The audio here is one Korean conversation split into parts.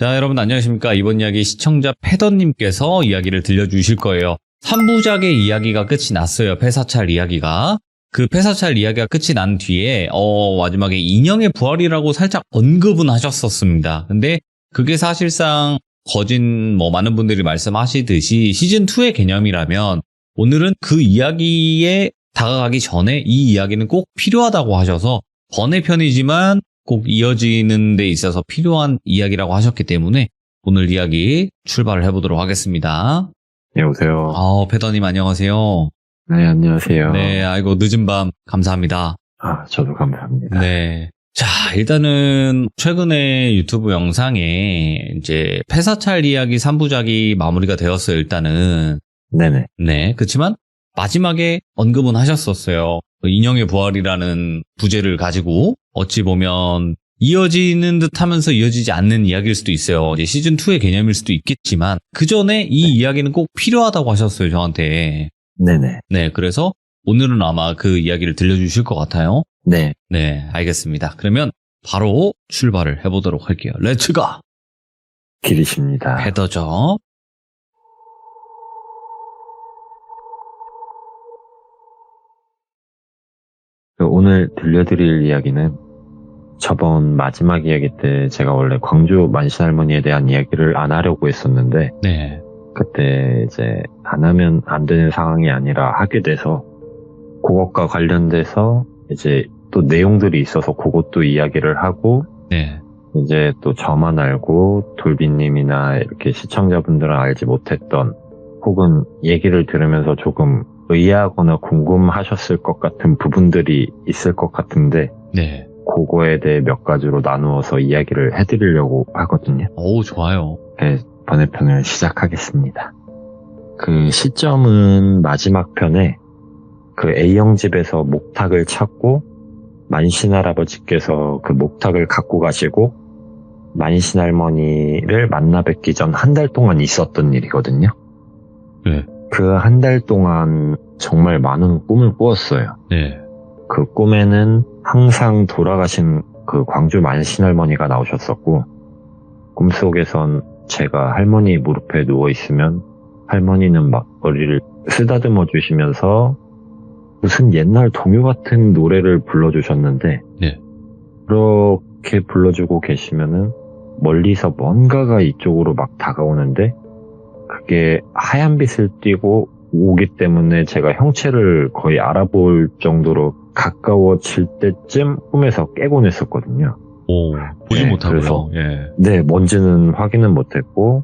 자, 여러분 안녕하십니까. 이번 이야기 시청자 패더님께서 이야기를 들려주실 거예요. 3부작의 이야기가 끝이 났어요. 폐사찰 이야기가. 그 폐사찰 이야기가 끝이 난 뒤에 마지막에 인형의 부활이라고 살짝 언급은 하셨었습니다. 근데 그게 사실상 많은 분들이 말씀하시듯이 시즌2의 개념이라면 오늘은 그 이야기에 다가가기 전에 이 이야기는 꼭 필요하다고 하셔서 번외편이지만 꼭 이어지는 데 있어서 필요한 이야기라고 하셨기 때문에 오늘 이야기 출발을 해보도록 하겠습니다. 여보세요. 패더님 안녕하세요. 네, 안녕하세요. 네, 아이고 늦은 밤 감사합니다. 저도 감사합니다. 네. 자, 일단은 최근에 유튜브 영상에 이제 폐사찰 이야기 3부작이 마무리가 되었어요, 일단은. 네네. 네, 그렇지만 마지막에 언급은 하셨었어요. 인형의 부활이라는 부제를 가지고 어찌 보면 이어지는 듯 하면서 이어지지 않는 이야기일 수도 있어요. 이제 시즌2의 개념일 수도 있겠지만 그 전에 이 이야기는 꼭 필요하다고 하셨어요, 저한테. 네네. 네, 그래서 오늘은 아마 그 이야기를 들려주실 것 같아요. 네. 네, 알겠습니다. 그러면 바로 출발을 해보도록 할게요. 렛츠고! 길이십니다. 패더죠. 오늘 들려드릴 이야기는 저번 마지막 이야기 때 제가 원래 광주 만신할머니에 대한 이야기를 안 하려고 했었는데 네. 그때 이제 안 하면 안 되는 상황이 아니라 하게 돼서 그것과 관련돼서 이제 또 내용들이 있어서 그것도 이야기를 하고 네. 이제 또 저만 알고 돌비님이나 이렇게 시청자분들은 알지 못했던 혹은 얘기를 들으면서 조금 의아하거나 궁금하셨을 것 같은 부분들이 있을 것 같은데 네. 그거에 대해 몇 가지로 나누어서 이야기를 해드리려고 하거든요. 오, 좋아요. 네, 번외편을 시작하겠습니다. 그 시점은 마지막 편에 그 A형 집에서 목탁을 찾고 만신할아버지께서 그 목탁을 갖고 가시고 만신할머니를 만나 뵙기 전 한 달 동안 있었던 일이거든요. 네. 그 한 달 동안 정말 많은 꿈을 꾸었어요. 네. 그 꿈에는 항상 돌아가신 그 광주 만신할머니가 나오셨었고 꿈속에선 제가 할머니 무릎에 누워있으면 할머니는 막 머리를 쓰다듬어 주시면서 무슨 옛날 동요 같은 노래를 불러주셨는데 네. 그렇게 불러주고 계시면은 멀리서 뭔가가 이쪽으로 막 다가오는데 그게 하얀 빛을 띠고 오기 때문에 제가 형체를 거의 알아볼 정도로 가까워질 때쯤 꿈에서 깨곤 했었거든요. 오, 보지 네, 못하고요. 그래서 예. 네, 뭔지는 확인은 못했고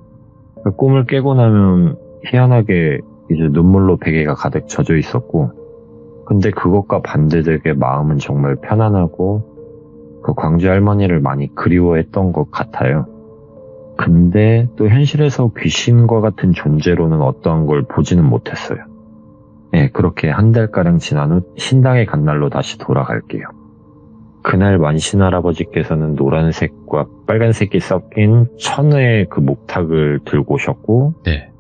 그 꿈을 깨고 나면 희한하게 이제 눈물로 베개가 가득 젖어 있었고 근데 그것과 반대되게 마음은 정말 편안하고 그 광주 할머니를 많이 그리워했던 것 같아요. 근데 또 현실에서 귀신과 같은 존재로는 어떠한 걸 보지는 못했어요. 네, 그렇게 한 달가량 지난 후 신당에 간 날로 다시 돌아갈게요. 그날 만신할아버지께서는 노란색과 빨간색이 섞인 천의 그 목탁을 들고 오셨고 네.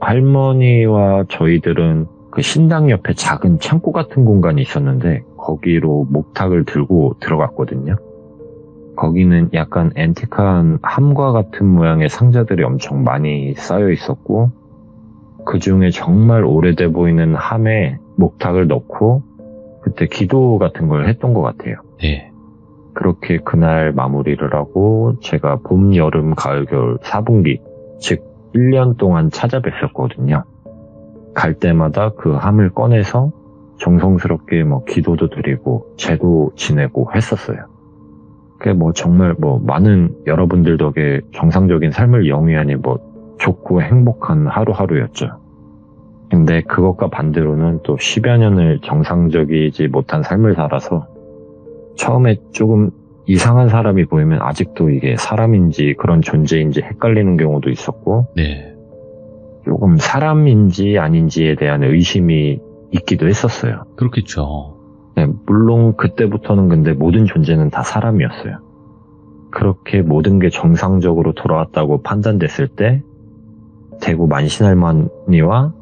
할머니와 저희들은 그 신당 옆에 작은 창고 같은 공간이 있었는데 거기로 목탁을 들고 들어갔거든요. 거기는 약간 앤틱한 함과 같은 모양의 상자들이 엄청 많이 쌓여 있었고 그 중에 정말 오래돼 보이는 함에 목탁을 넣고 그때 기도 같은 걸 했던 것 같아요. 네. 그렇게 그날 마무리를 하고 제가 봄, 여름, 가을, 겨울 4분기 즉 1년 동안 찾아뵀었거든요. 갈 때마다 그 함을 꺼내서 정성스럽게 기도도 드리고 제도 지내고 했었어요. 그게 정말 많은 여러분들 덕에 정상적인 삶을 영위하니 좋고 행복한 하루하루였죠. 근데 그것과 반대로는 또 10여 년을 정상적이지 못한 삶을 살아서 처음에 조금 이상한 사람이 보이면 아직도 이게 사람인지 그런 존재인지 헷갈리는 경우도 있었고 네. 조금 사람인지 아닌지에 대한 의심이 있기도 했었어요. 그렇겠죠. 네, 물론 그때부터는 근데 모든 존재는 다 사람이었어요. 그렇게 모든 게 정상적으로 돌아왔다고 판단됐을 때 대구 만신할머니와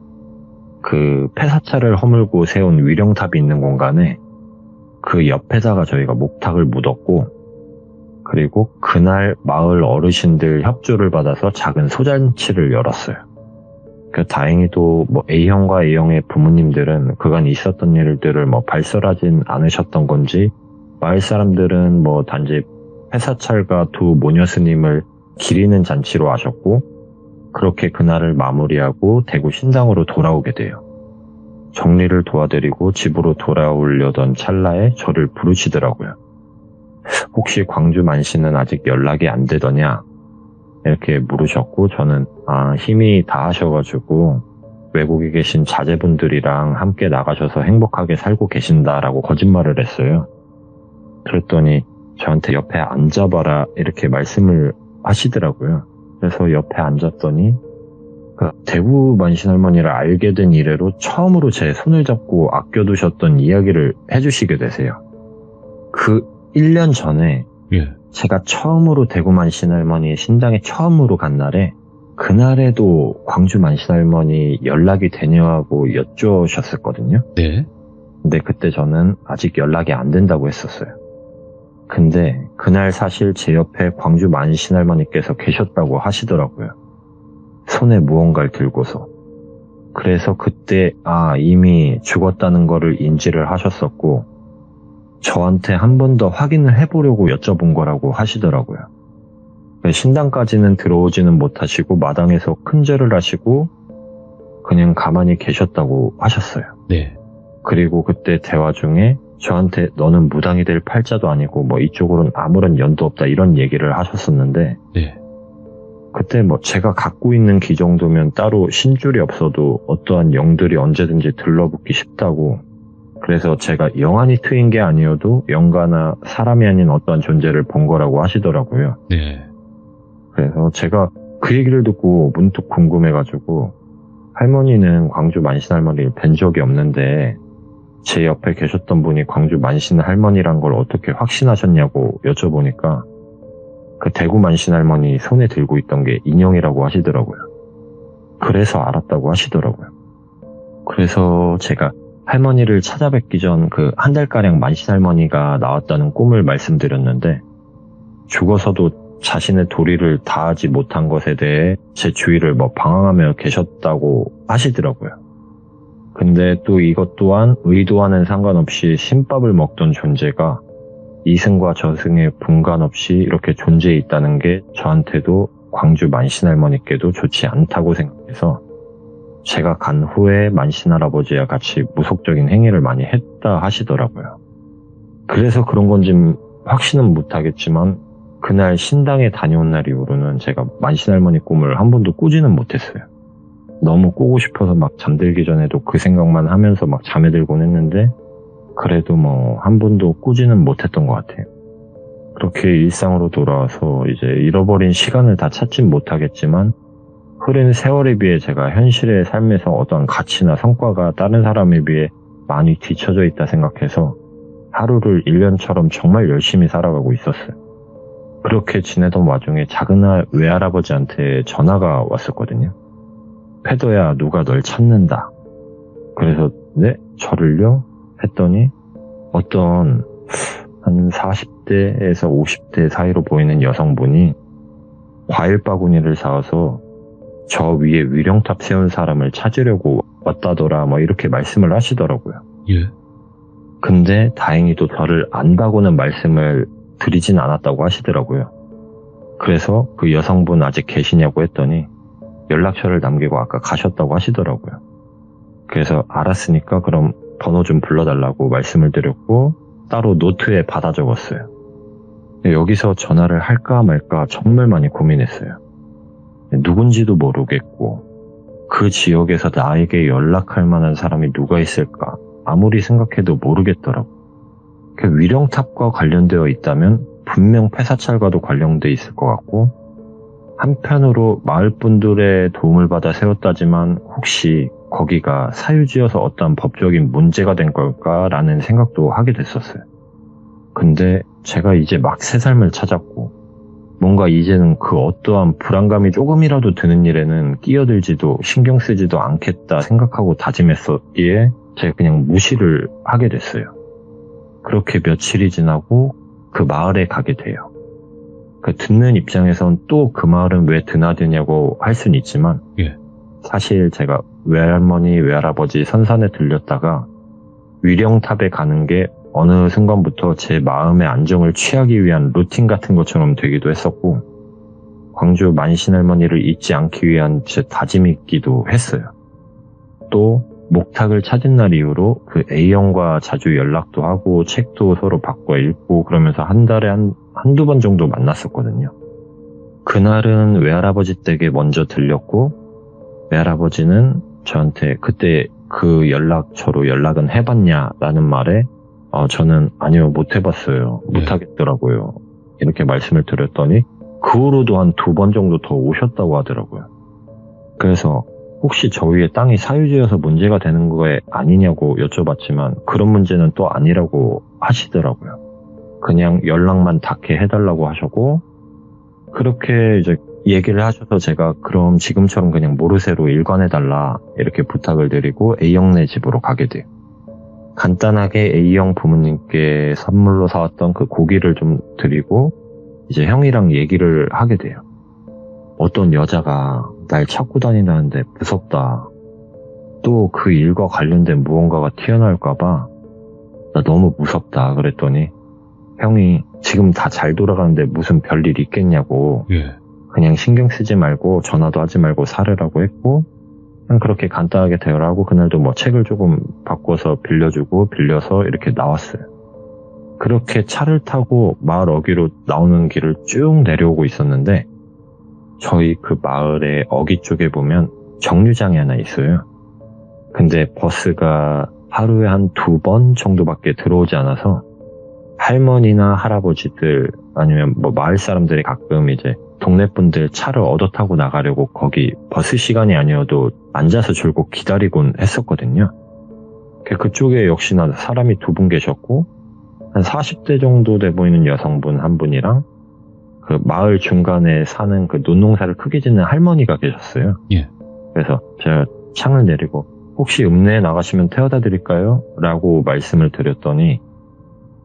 그 폐사찰을 허물고 세운 위령탑이 있는 공간에 그 옆에다가 저희가 목탁을 묻었고 그리고 그날 마을 어르신들 협조를 받아서 작은 소잔치를 열었어요. 다행히도 A형과 A형의 부모님들은 그간 있었던 일들을 발설하진 않으셨던 건지 마을 사람들은 단지 회사찰과 두 모녀 스님을 기리는 잔치로 하셨고 그렇게 그날을 마무리하고 대구 신당으로 돌아오게 돼요. 정리를 도와드리고 집으로 돌아오려던 찰나에 저를 부르시더라고요. 혹시 광주 만씨는 아직 연락이 안 되더냐? 이렇게 물으셨고 저는 힘이 다 하셔가지고 외국에 계신 자제분들이랑 함께 나가셔서 행복하게 살고 계신다라고 거짓말을 했어요. 그랬더니 저한테 옆에 앉아봐라 이렇게 말씀을 하시더라고요. 그래서 옆에 앉았더니 대구 만신할머니를 알게 된 이래로 처음으로 제 손을 잡고 아껴두셨던 이야기를 해주시게 되세요. 그 1년 전에 제가 처음으로 대구 만신할머니 신당에 처음으로 간 날에 그날에도 광주 만신할머니 연락이 되냐고 여쭈셨었거든요. 네. 근데 그때 저는 아직 연락이 안 된다고 했었어요. 근데 그날 사실 제 옆에 광주 만신할머니께서 계셨다고 하시더라고요. 손에 무언가를 들고서. 그래서 그때 이미 죽었다는 거를 인지를 하셨었고 저한테 한 번 더 확인을 해보려고 여쭤본 거라고 하시더라고요. 신당까지는 들어오지는 못하시고 마당에서 큰절을 하시고 그냥 가만히 계셨다고 하셨어요. 네. 그리고 그때 대화 중에 저한테 너는 무당이 될 팔자도 아니고 이쪽으로는 아무런 연도 없다 이런 얘기를 하셨었는데 네. 그때 제가 갖고 있는 기 정도면 따로 신줄이 없어도 어떠한 영들이 언제든지 들러붙기 쉽다고 그래서 제가 영안이 트인 게 아니어도 영가나 사람이 아닌 어떠한 존재를 본 거라고 하시더라고요. 네. 그래서 제가 그 얘기를 듣고 문득 궁금해가지고 할머니는 광주 만신할머니를 뵌 적이 없는데 제 옆에 계셨던 분이 광주 만신할머니란 걸 어떻게 확신하셨냐고 여쭤보니까 그 대구 만신할머니 손에 들고 있던 게 인형이라고 하시더라고요. 그래서 알았다고 하시더라고요. 그래서 제가 할머니를 찾아뵙기 전 그 한 달가량 만신할머니가 나왔다는 꿈을 말씀드렸는데 죽어서도 자신의 도리를 다하지 못한 것에 대해 제 주위를 방황하며 계셨다고 하시더라고요. 근데 또 이것 또한 의도와는 상관없이 신밥을 먹던 존재가 이승과 저승의 분간 없이 이렇게 존재해 있다는 게 저한테도 광주 만신할머니께도 좋지 않다고 생각해서 제가 간 후에 만신할아버지와 같이 무속적인 행위를 많이 했다 하시더라고요. 그래서 그런 건지 확신은 못하겠지만 그날 신당에 다녀온 날 이후로는 제가 만신할머니 꿈을 한 번도 꾸지는 못했어요. 너무 꾸고 싶어서 잠들기 전에도 그 생각만 하면서 잠에 들곤 했는데 그래도 한 번도 꾸지는 못했던 것 같아요. 그렇게 일상으로 돌아와서 이제 잃어버린 시간을 다 찾진 못하겠지만 흐른 세월에 비해 제가 현실의 삶에서 어떠한 가치나 성과가 다른 사람에 비해 많이 뒤처져 있다 생각해서 하루를 1년처럼 정말 열심히 살아가고 있었어요. 그렇게 지내던 와중에 작은 외할아버지한테 전화가 왔었거든요. 패더야, 누가 널 찾는다. 그래서 네? 저를요? 했더니 어떤 한 40대에서 50대 사이로 보이는 여성분이 과일 바구니를 사와서 저 위에 위령탑 세운 사람을 찾으려고 왔다더라 이렇게 말씀을 하시더라고요. 예. 근데 다행히도 저를 안다고는 말씀을 드리진 않았다고 하시더라고요. 그래서 그 여성분 아직 계시냐고 했더니 연락처를 남기고 아까 가셨다고 하시더라고요. 그래서 알았으니까 그럼 번호 좀 불러달라고 말씀을 드렸고 따로 노트에 받아 적었어요. 여기서 전화를 할까 말까 정말 많이 고민했어요. 누군지도 모르겠고 그 지역에서 나에게 연락할 만한 사람이 누가 있을까 아무리 생각해도 모르겠더라고요. 위령탑과 관련되어 있다면 분명 폐사찰과도 관련돼 있을 것 같고 한편으로 마을 분들의 도움을 받아 세웠다지만 혹시 거기가 사유지어서 어떤 법적인 문제가 된 걸까라는 생각도 하게 됐었어요. 근데 제가 이제 막 새 삶을 찾았고 뭔가 이제는 그 어떠한 불안감이 조금이라도 드는 일에는 끼어들지도 신경 쓰지도 않겠다 생각하고 다짐했었기에 제가 그냥 무시를 하게 됐어요. 그렇게 며칠이 지나고 그 마을에 가게 돼요. 그 듣는 입장에선 또 그 말은 왜 드나드냐고 할 수는 있지만 예. 사실 제가 외할머니, 외할아버지 선산에 들렸다가 위령탑에 가는 게 어느 순간부터 제 마음의 안정을 취하기 위한 루틴 같은 것처럼 되기도 했었고 광주 만신할머니를 잊지 않기 위한 제 다짐이기도 했어요. 또 목탁을 찾은 날 이후로 그 A형과 자주 연락도 하고 책도 서로 바꿔 읽고 그러면서 한 달에 한두 번 정도 만났었거든요. 그날은 외할아버지 댁에 먼저 들렸고 외할아버지는 저한테 그때 그 연락처로 연락은 해봤냐라는 말에 저는 아니요 못 해봤어요. 못 하겠더라고요. 이렇게 말씀을 드렸더니 그 후로도 한 2번 정도 더 오셨다고 하더라고요. 그래서 혹시 저 위에 땅이 사유지여서 문제가 되는 거에 아니냐고 여쭤봤지만 그런 문제는 또 아니라고 하시더라고요. 그냥 연락만 닿게 해달라고 하셨고 그렇게 이제 얘기를 하셔서 제가 그럼 지금처럼 그냥 모르쇠로 일관해달라 이렇게 부탁을 드리고 A형네 집으로 가게 돼요. 간단하게 A형 부모님께 선물로 사왔던 그 고기를 좀 드리고 이제 형이랑 얘기를 하게 돼요. 어떤 여자가 날 찾고 다니는데 무섭다. 또 그 일과 관련된 무언가가 튀어나올까봐 나 너무 무섭다 그랬더니 형이 지금 다 잘 돌아가는데 무슨 별일 있겠냐고 그냥 신경 쓰지 말고 전화도 하지 말고 살으라고 했고 그냥 그렇게 간단하게 대화를 하고 그날도 뭐 책을 조금 바꿔서 빌려주고 빌려서 이렇게 나왔어요. 그렇게 차를 타고 마을 어귀로 나오는 길을 쭉 내려오고 있었는데 저희 그 마을의 어귀 쪽에 보면 정류장이 하나 있어요. 근데 버스가 하루에 한 2번 정도밖에 들어오지 않아서 할머니나 할아버지들 아니면 뭐 마을 사람들이 가끔 이제 동네 분들 차를 얻어 타고 나가려고 거기 버스 시간이 아니어도 앉아서 줄곧 기다리곤 했었거든요. 그쪽에 역시나 사람이 2분 계셨고 한 40대 정도 돼 보이는 여성분 한 분이랑 그 마을 중간에 사는 그 논농사를 크게 짓는 할머니가 계셨어요. 예. 그래서 제가 창을 내리고 혹시 읍내에 나가시면 태워다 드릴까요? 라고 말씀을 드렸더니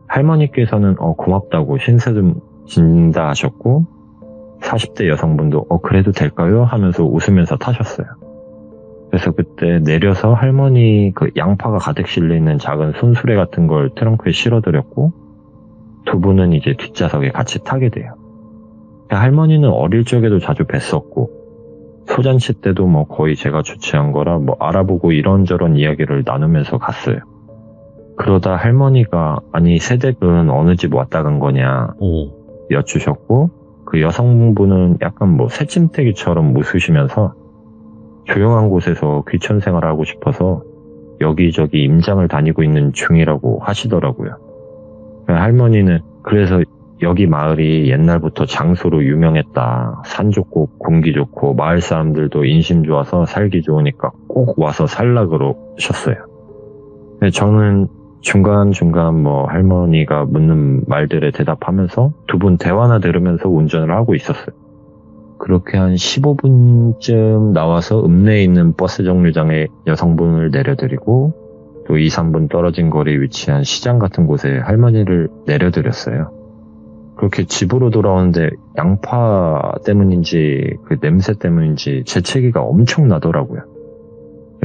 할머니께서는 고맙다고 신세 좀 진다 하셨고 40대 여성분도 그래도 될까요? 하면서 웃으면서 타셨어요. 그래서 그때 내려서 할머니 그 양파가 가득 실려있는 작은 손수레 같은 걸 트렁크에 실어드렸고 2분은 이제 뒷좌석에 같이 타게 돼요. 할머니는 어릴 적에도 자주 뵀었고 소잔치 때도 뭐 거의 제가 주최한 거라 뭐 알아보고 이런저런 이야기를 나누면서 갔어요. 그러다 할머니가 아니 새댁은 어느 집 왔다 간 거냐 여쭈셨고 그 여성분은 약간 뭐 새침대기처럼 웃으시면서 조용한 곳에서 귀천 생활을 하고 싶어서 여기저기 임장을 다니고 있는 중이라고 하시더라고요. 할머니는 그래서 여기 마을이 옛날부터 장소로 유명했다. 산 좋고 공기 좋고 마을 사람들도 인심 좋아서 살기 좋으니까 꼭 와서 살라 그러셨어요. 저는 중간중간 뭐 할머니가 묻는 말들에 대답하면서 2분 대화나 들으면서 운전을 하고 있었어요. 그렇게 한 15분쯤 나와서 읍내에 있는 버스 정류장에 여성분을 내려드리고 또 2, 3분 떨어진 거리에 위치한 시장 같은 곳에 할머니를 내려드렸어요. 그렇게 집으로 돌아오는데 양파 때문인지 그 냄새 때문인지 재채기가 엄청 나더라고요.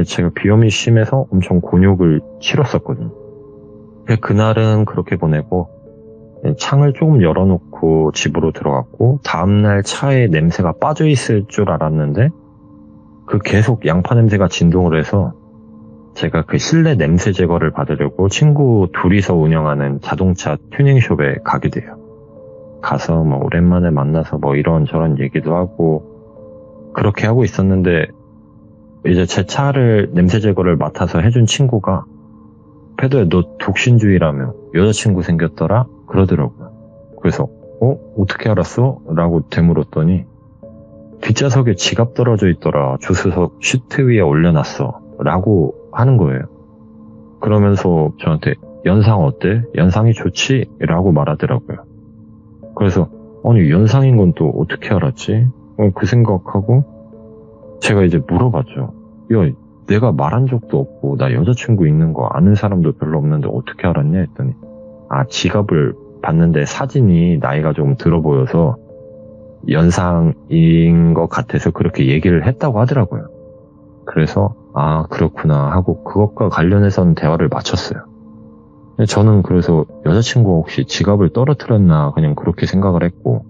제가 비염이 심해서 엄청 곤욕을 치렀었거든요. 그날은 그렇게 보내고 창을 조금 열어놓고 집으로 들어갔고 다음날 차에 냄새가 빠져있을 줄 알았는데 그 계속 양파 냄새가 진동을 해서 제가 그 실내 냄새 제거를 받으려고 친구 둘이서 운영하는 자동차 튜닝숍에 가게 돼요. 가서 뭐 오랜만에 만나서 뭐 이런저런 얘기도 하고 그렇게 하고 있었는데 이제 제 차를 냄새 제거를 맡아서 해준 친구가 패드야 너 독신주의라며 여자친구 생겼더라? 그러더라고요. 그래서 어떻게 알았어? 라고 되물었더니 뒷좌석에 지갑 떨어져 있더라. 조수석 시트 위에 올려놨어. 라고 하는 거예요. 그러면서 저한테 연상 어때? 연상이 좋지? 라고 말하더라고요. 그래서 아니 연상인 건 또 어떻게 알았지? 그 생각하고 제가 이제 물어봤죠. 야 내가 말한 적도 없고 나 여자친구 있는 거 아는 사람도 별로 없는데 어떻게 알았냐 했더니 지갑을 봤는데 사진이 나이가 조금 들어 보여서 연상인 것 같아서 그렇게 얘기를 했다고 하더라고요. 그래서 아 그렇구나 하고 그것과 관련해서는 대화를 마쳤어요. 근데 저는 그래서 여자친구가 혹시 지갑을 떨어뜨렸나 그냥 그렇게 생각을 했고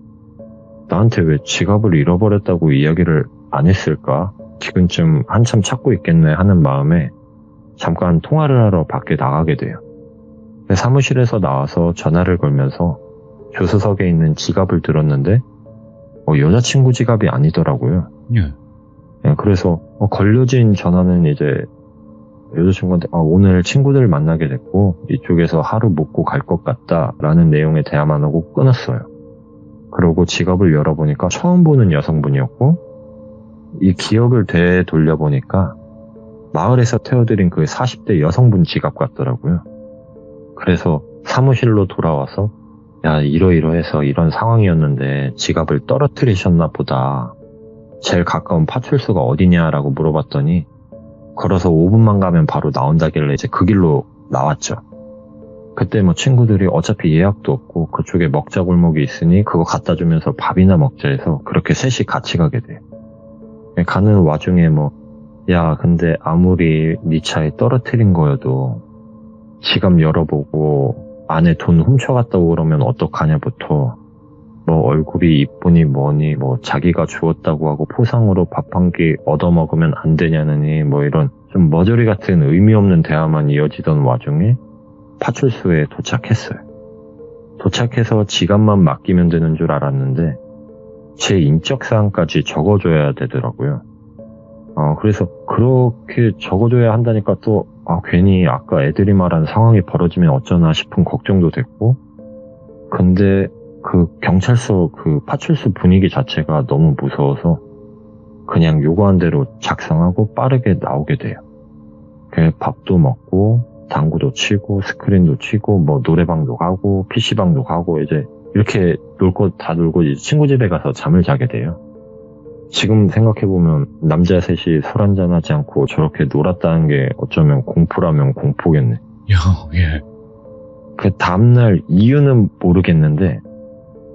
나한테 왜 지갑을 잃어버렸다고 이야기를 안 했을까? 지금쯤 한참 찾고 있겠네 하는 마음에 잠깐 통화를 하러 밖에 나가게 돼요. 사무실에서 나와서 전화를 걸면서 조수석에 있는 지갑을 들었는데 여자친구 지갑이 아니더라고요. 예. 그래서 걸려진 전화는 이제 여자친구한테 오늘 친구들 만나게 됐고 이쪽에서 하루 묵고 갈 것 같다 라는 내용의 대화만 하고 끊었어요. 그러고 지갑을 열어보니까 처음 보는 여성분이었고 이 기억을 되돌려보니까 마을에서 태워드린 그 40대 여성분 지갑 같더라고요. 그래서 사무실로 돌아와서 야 이러이러해서 이런 상황이었는데 지갑을 떨어뜨리셨나 보다. 제일 가까운 파출소가 어디냐라고 물어봤더니 걸어서 5분만 가면 바로 나온다길래 이제 그 길로 나왔죠. 그때 뭐 친구들이 어차피 예약도 없고 그쪽에 먹자 골목이 있으니 그거 갖다 주면서 밥이나 먹자 해서 그렇게 셋이 같이 가게 돼요. 가는 와중에 야 근데 아무리 네 차에 떨어뜨린 거여도 지갑 열어보고 안에 돈 훔쳐갔다고 그러면 어떡하냐부터 얼굴이 이쁘니 뭐니 자기가 주었다고 하고 포상으로 밥 한 끼 얻어먹으면 안 되냐느니 이런 좀 머저리 같은 의미 없는 대화만 이어지던 와중에 파출소에 도착했어요. 도착해서 지갑만 맡기면 되는 줄 알았는데 제 인적사항까지 적어줘야 되더라고요. 그래서 그렇게 적어줘야 한다니까 또 괜히 아까 애들이 말한 상황이 벌어지면 어쩌나 싶은 걱정도 됐고 근데 그 경찰서 그 파출소 분위기 자체가 너무 무서워서 그냥 요구한 대로 작성하고 빠르게 나오게 돼요. 밥도 먹고 당구도 치고 스크린도 치고 노래방도 가고 PC방도 가고 이제 이렇게 놀 거 다 놀고 이제 친구 집에 가서 잠을 자게 돼요. 지금 생각해보면 남자 셋이 술 한잔하지 않고 저렇게 놀았다는 게 어쩌면 공포라면 공포겠네. 예. 그 다음날 이유는 모르겠는데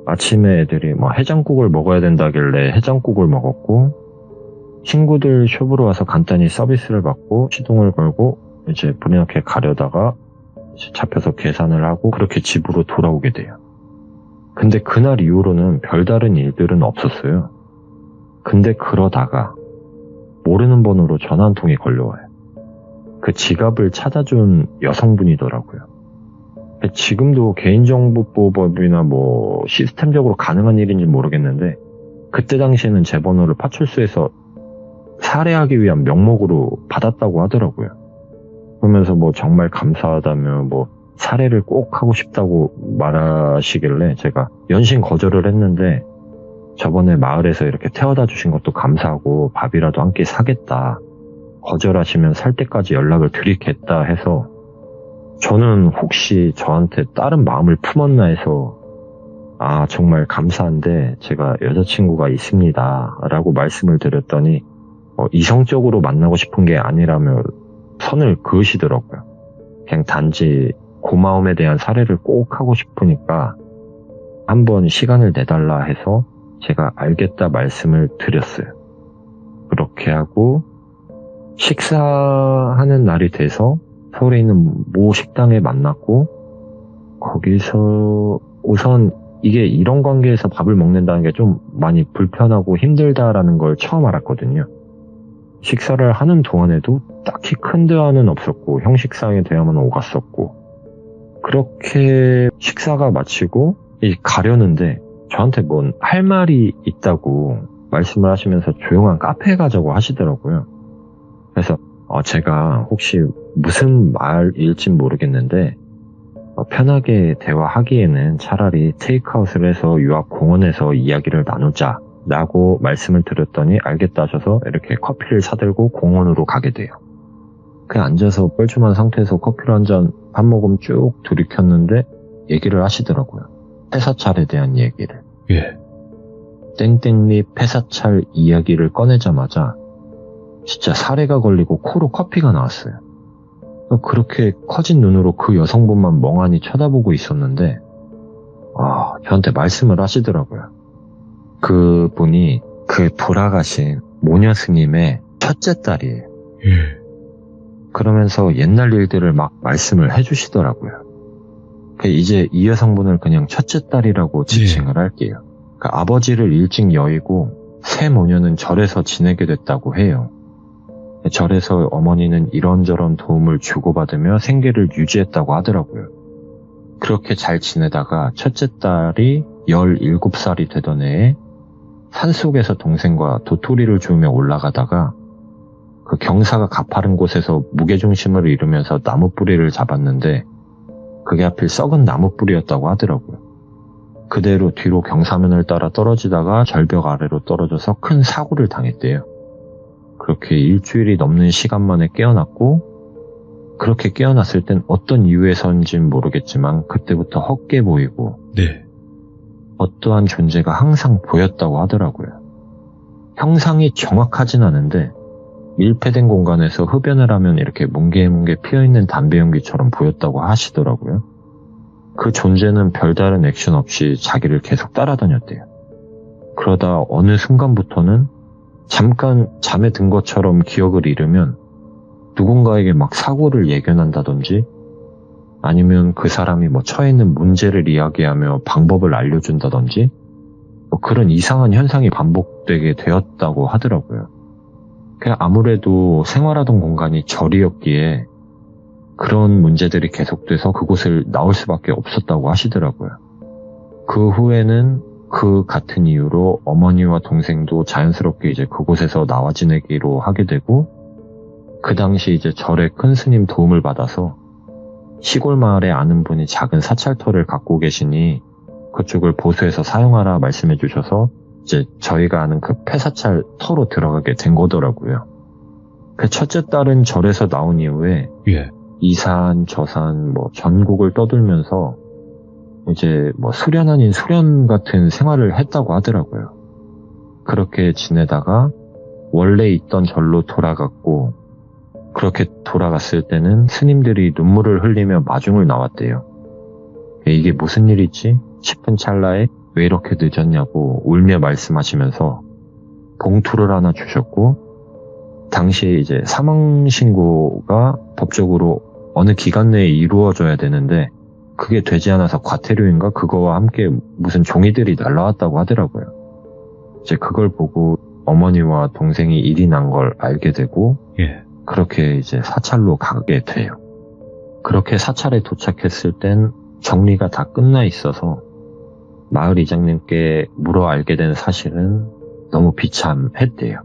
아침에 애들이 해장국을 먹어야 된다길래 해장국을 먹었고 친구들 숍으로 와서 간단히 서비스를 받고 시동을 걸고 이제 브리너케 가려다가 이제 잡혀서 계산을 하고 그렇게 집으로 돌아오게 돼요. 근데 그날 이후로는 별다른 일들은 없었어요. 근데 그러다가 모르는 번호로 전화 한 통이 걸려와요. 그 지갑을 찾아준 여성분이더라고요. 지금도 개인정보보호법이나 시스템적으로 가능한 일인지 모르겠는데 그때 당시에는 제 번호를 파출소에서 살해하기 위한 명목으로 받았다고 하더라고요. 그러면서 정말 감사하다며 살해를 꼭 하고 싶다고 말하시길래 제가 연신 거절을 했는데 저번에 마을에서 이렇게 태워다 주신 것도 감사하고 밥이라도 한 끼 사겠다. 거절하시면 살 때까지 연락을 드리겠다 해서 저는 혹시 저한테 다른 마음을 품었나 해서 정말 감사한데 제가 여자친구가 있습니다 라고 말씀을 드렸더니 이성적으로 만나고 싶은 게 아니라며 선을 그으시더라고요. 그냥 단지 고마움에 대한 사례를 꼭 하고 싶으니까 한번 시간을 내달라 해서 제가 알겠다 말씀을 드렸어요. 그렇게 하고 식사하는 날이 돼서 서울에 있는 모 식당에 만났고 거기서 우선 이게 이런 관계에서 밥을 먹는다는 게 좀 많이 불편하고 힘들다라는 걸 처음 알았거든요. 식사를 하는 동안에도 딱히 큰 대화는 없었고 형식상의 대화만 오갔었고 그렇게 식사가 마치고 가려는데 저한테 할 말이 있다고 말씀을 하시면서 조용한 카페에 가자고 하시더라고요. 그래서 제가 혹시 무슨 말일진 모르겠는데 편하게 대화하기에는 차라리 테이크아웃을 해서 유 앞 공원에서 이야기를 나누자 라고 말씀을 드렸더니 알겠다 하셔서 이렇게 커피를 사들고 공원으로 가게 돼요. 그냥 앉아서 뻘쭘한 상태에서 커피를 한 잔 한 모금 쭉 들이켰는데 얘기를 하시더라고요. 폐사찰에 대한 얘기를. 예. 땡땡리 폐사찰 이야기를 꺼내자마자 진짜 사례가 걸리고 코로 커피가 나왔어요. 그렇게 커진 눈으로 그 여성분만 멍하니 쳐다보고 있었는데 저한테 말씀을 하시더라고요. 그분이 그 돌아가신 모녀 스님의 첫째 딸이에요. 예. 그러면서 옛날 일들을 막 말씀을 해주시더라고요. 이제 이 여성분을 그냥 첫째 딸이라고 지칭을 할게요. 아버지를 일찍 여의고 새 모녀는 절에서 지내게 됐다고 해요. 절에서 어머니는 이런저런 도움을 주고받으며 생계를 유지했다고 하더라고요. 그렇게 잘 지내다가 첫째 딸이 17살이 되던 해에 산속에서 동생과 도토리를 주우며 올라가다가 그 경사가 가파른 곳에서 무게중심을 잃으면서 나무 뿌리를 잡았는데 그게 하필 썩은 나무 뿌리였다고 하더라고요. 그대로 뒤로 경사면을 따라 떨어지다가 절벽 아래로 떨어져서 큰 사고를 당했대요. 그렇게 일주일이 넘는 시간 만에 깨어났고 그렇게 깨어났을 땐 어떤 이유에서인지는 모르겠지만 그때부터 헛게 보이고 네. 어떠한 존재가 항상 보였다고 하더라고요. 형상이 정확하진 않은데 밀폐된 공간에서 흡연을 하면 이렇게 뭉게뭉게 피어있는 담배 연기처럼 보였다고 하시더라고요. 그 존재는 별다른 액션 없이 자기를 계속 따라다녔대요. 그러다 어느 순간부터는 잠깐 잠에 든 것처럼 기억을 잃으면 누군가에게 막 사고를 예견한다든지 아니면 그 사람이 처해 있는 문제를 이야기하며 방법을 알려준다든지 그런 이상한 현상이 반복되게 되었다고 하더라고요. 아무래도 생활하던 공간이 절이었기에 그런 문제들이 계속돼서 그곳을 나올 수밖에 없었다고 하시더라고요. 그 후에는 그 같은 이유로 어머니와 동생도 자연스럽게 이제 그곳에서 나와 지내기로 하게 되고 그 당시 이제 절의 큰 스님 도움을 받아서 시골 마을에 아는 분이 작은 사찰터를 갖고 계시니 그쪽을 보수해서 사용하라 말씀해 주셔서 이제 저희가 아는 그 폐사찰 터로 들어가게 된 거더라고요. 그 첫째 딸은 절에서 나온 이후에 예. 이산 저산 전국을 떠돌면서 이제 수련 아닌 수련 같은 생활을 했다고 하더라고요. 그렇게 지내다가 원래 있던 절로 돌아갔고 그렇게 돌아갔을 때는 스님들이 눈물을 흘리며 마중을 나왔대요. 이게 무슨 일이지 싶은 찰나에 왜 이렇게 늦었냐고 울며 말씀하시면서 봉투를 하나 주셨고 당시에 이제 사망신고가 법적으로 어느 기간 내에 이루어져야 되는데 그게 되지 않아서 과태료인가 그거와 함께 무슨 종이들이 날라왔다고 하더라고요. 이제 그걸 보고 어머니와 동생이 일이 난 걸 알게 되고 예. 그렇게 이제 사찰로 가게 돼요. 그렇게 사찰에 도착했을 땐 정리가 다 끝나 있어서 마을 이장님께 물어 알게 된 사실은 너무 비참했대요.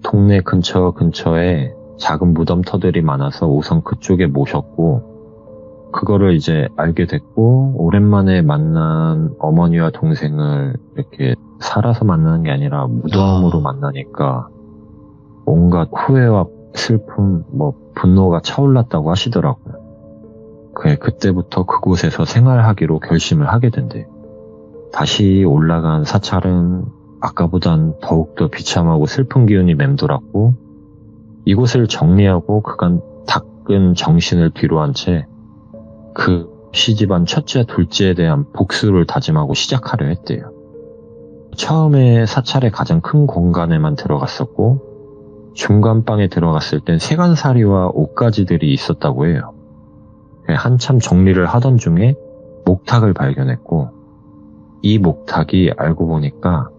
동네 근처에 작은 무덤터들이 많아서 우선 그쪽에 모셨고 그거를 이제 알게 됐고 오랜만에 만난 어머니와 동생을 이렇게 살아서 만나는 게 아니라 무덤으로 만나니까 온갖 후회와 슬픔, 분노가 차올랐다고 하시더라고요. 그때부터 그곳에서 생활하기로 결심을 하게 된대요. 다시 올라간 사찰은 아까보단 더욱더 비참하고 슬픈 기운이 맴돌았고 이곳을 정리하고 그간 닦은 정신을 뒤로한 채 그 시집안 첫째, 둘째에 대한 복수를 다짐하고 시작하려 했대요. 처음에 사찰의 가장 큰 공간에만 들어갔었고 중간방에 들어갔을 땐 세간살이와 옷가지들이 있었다고 해요. 한참 정리를 하던 중에 목탁을 발견했고 이 목탁이 알고 보니까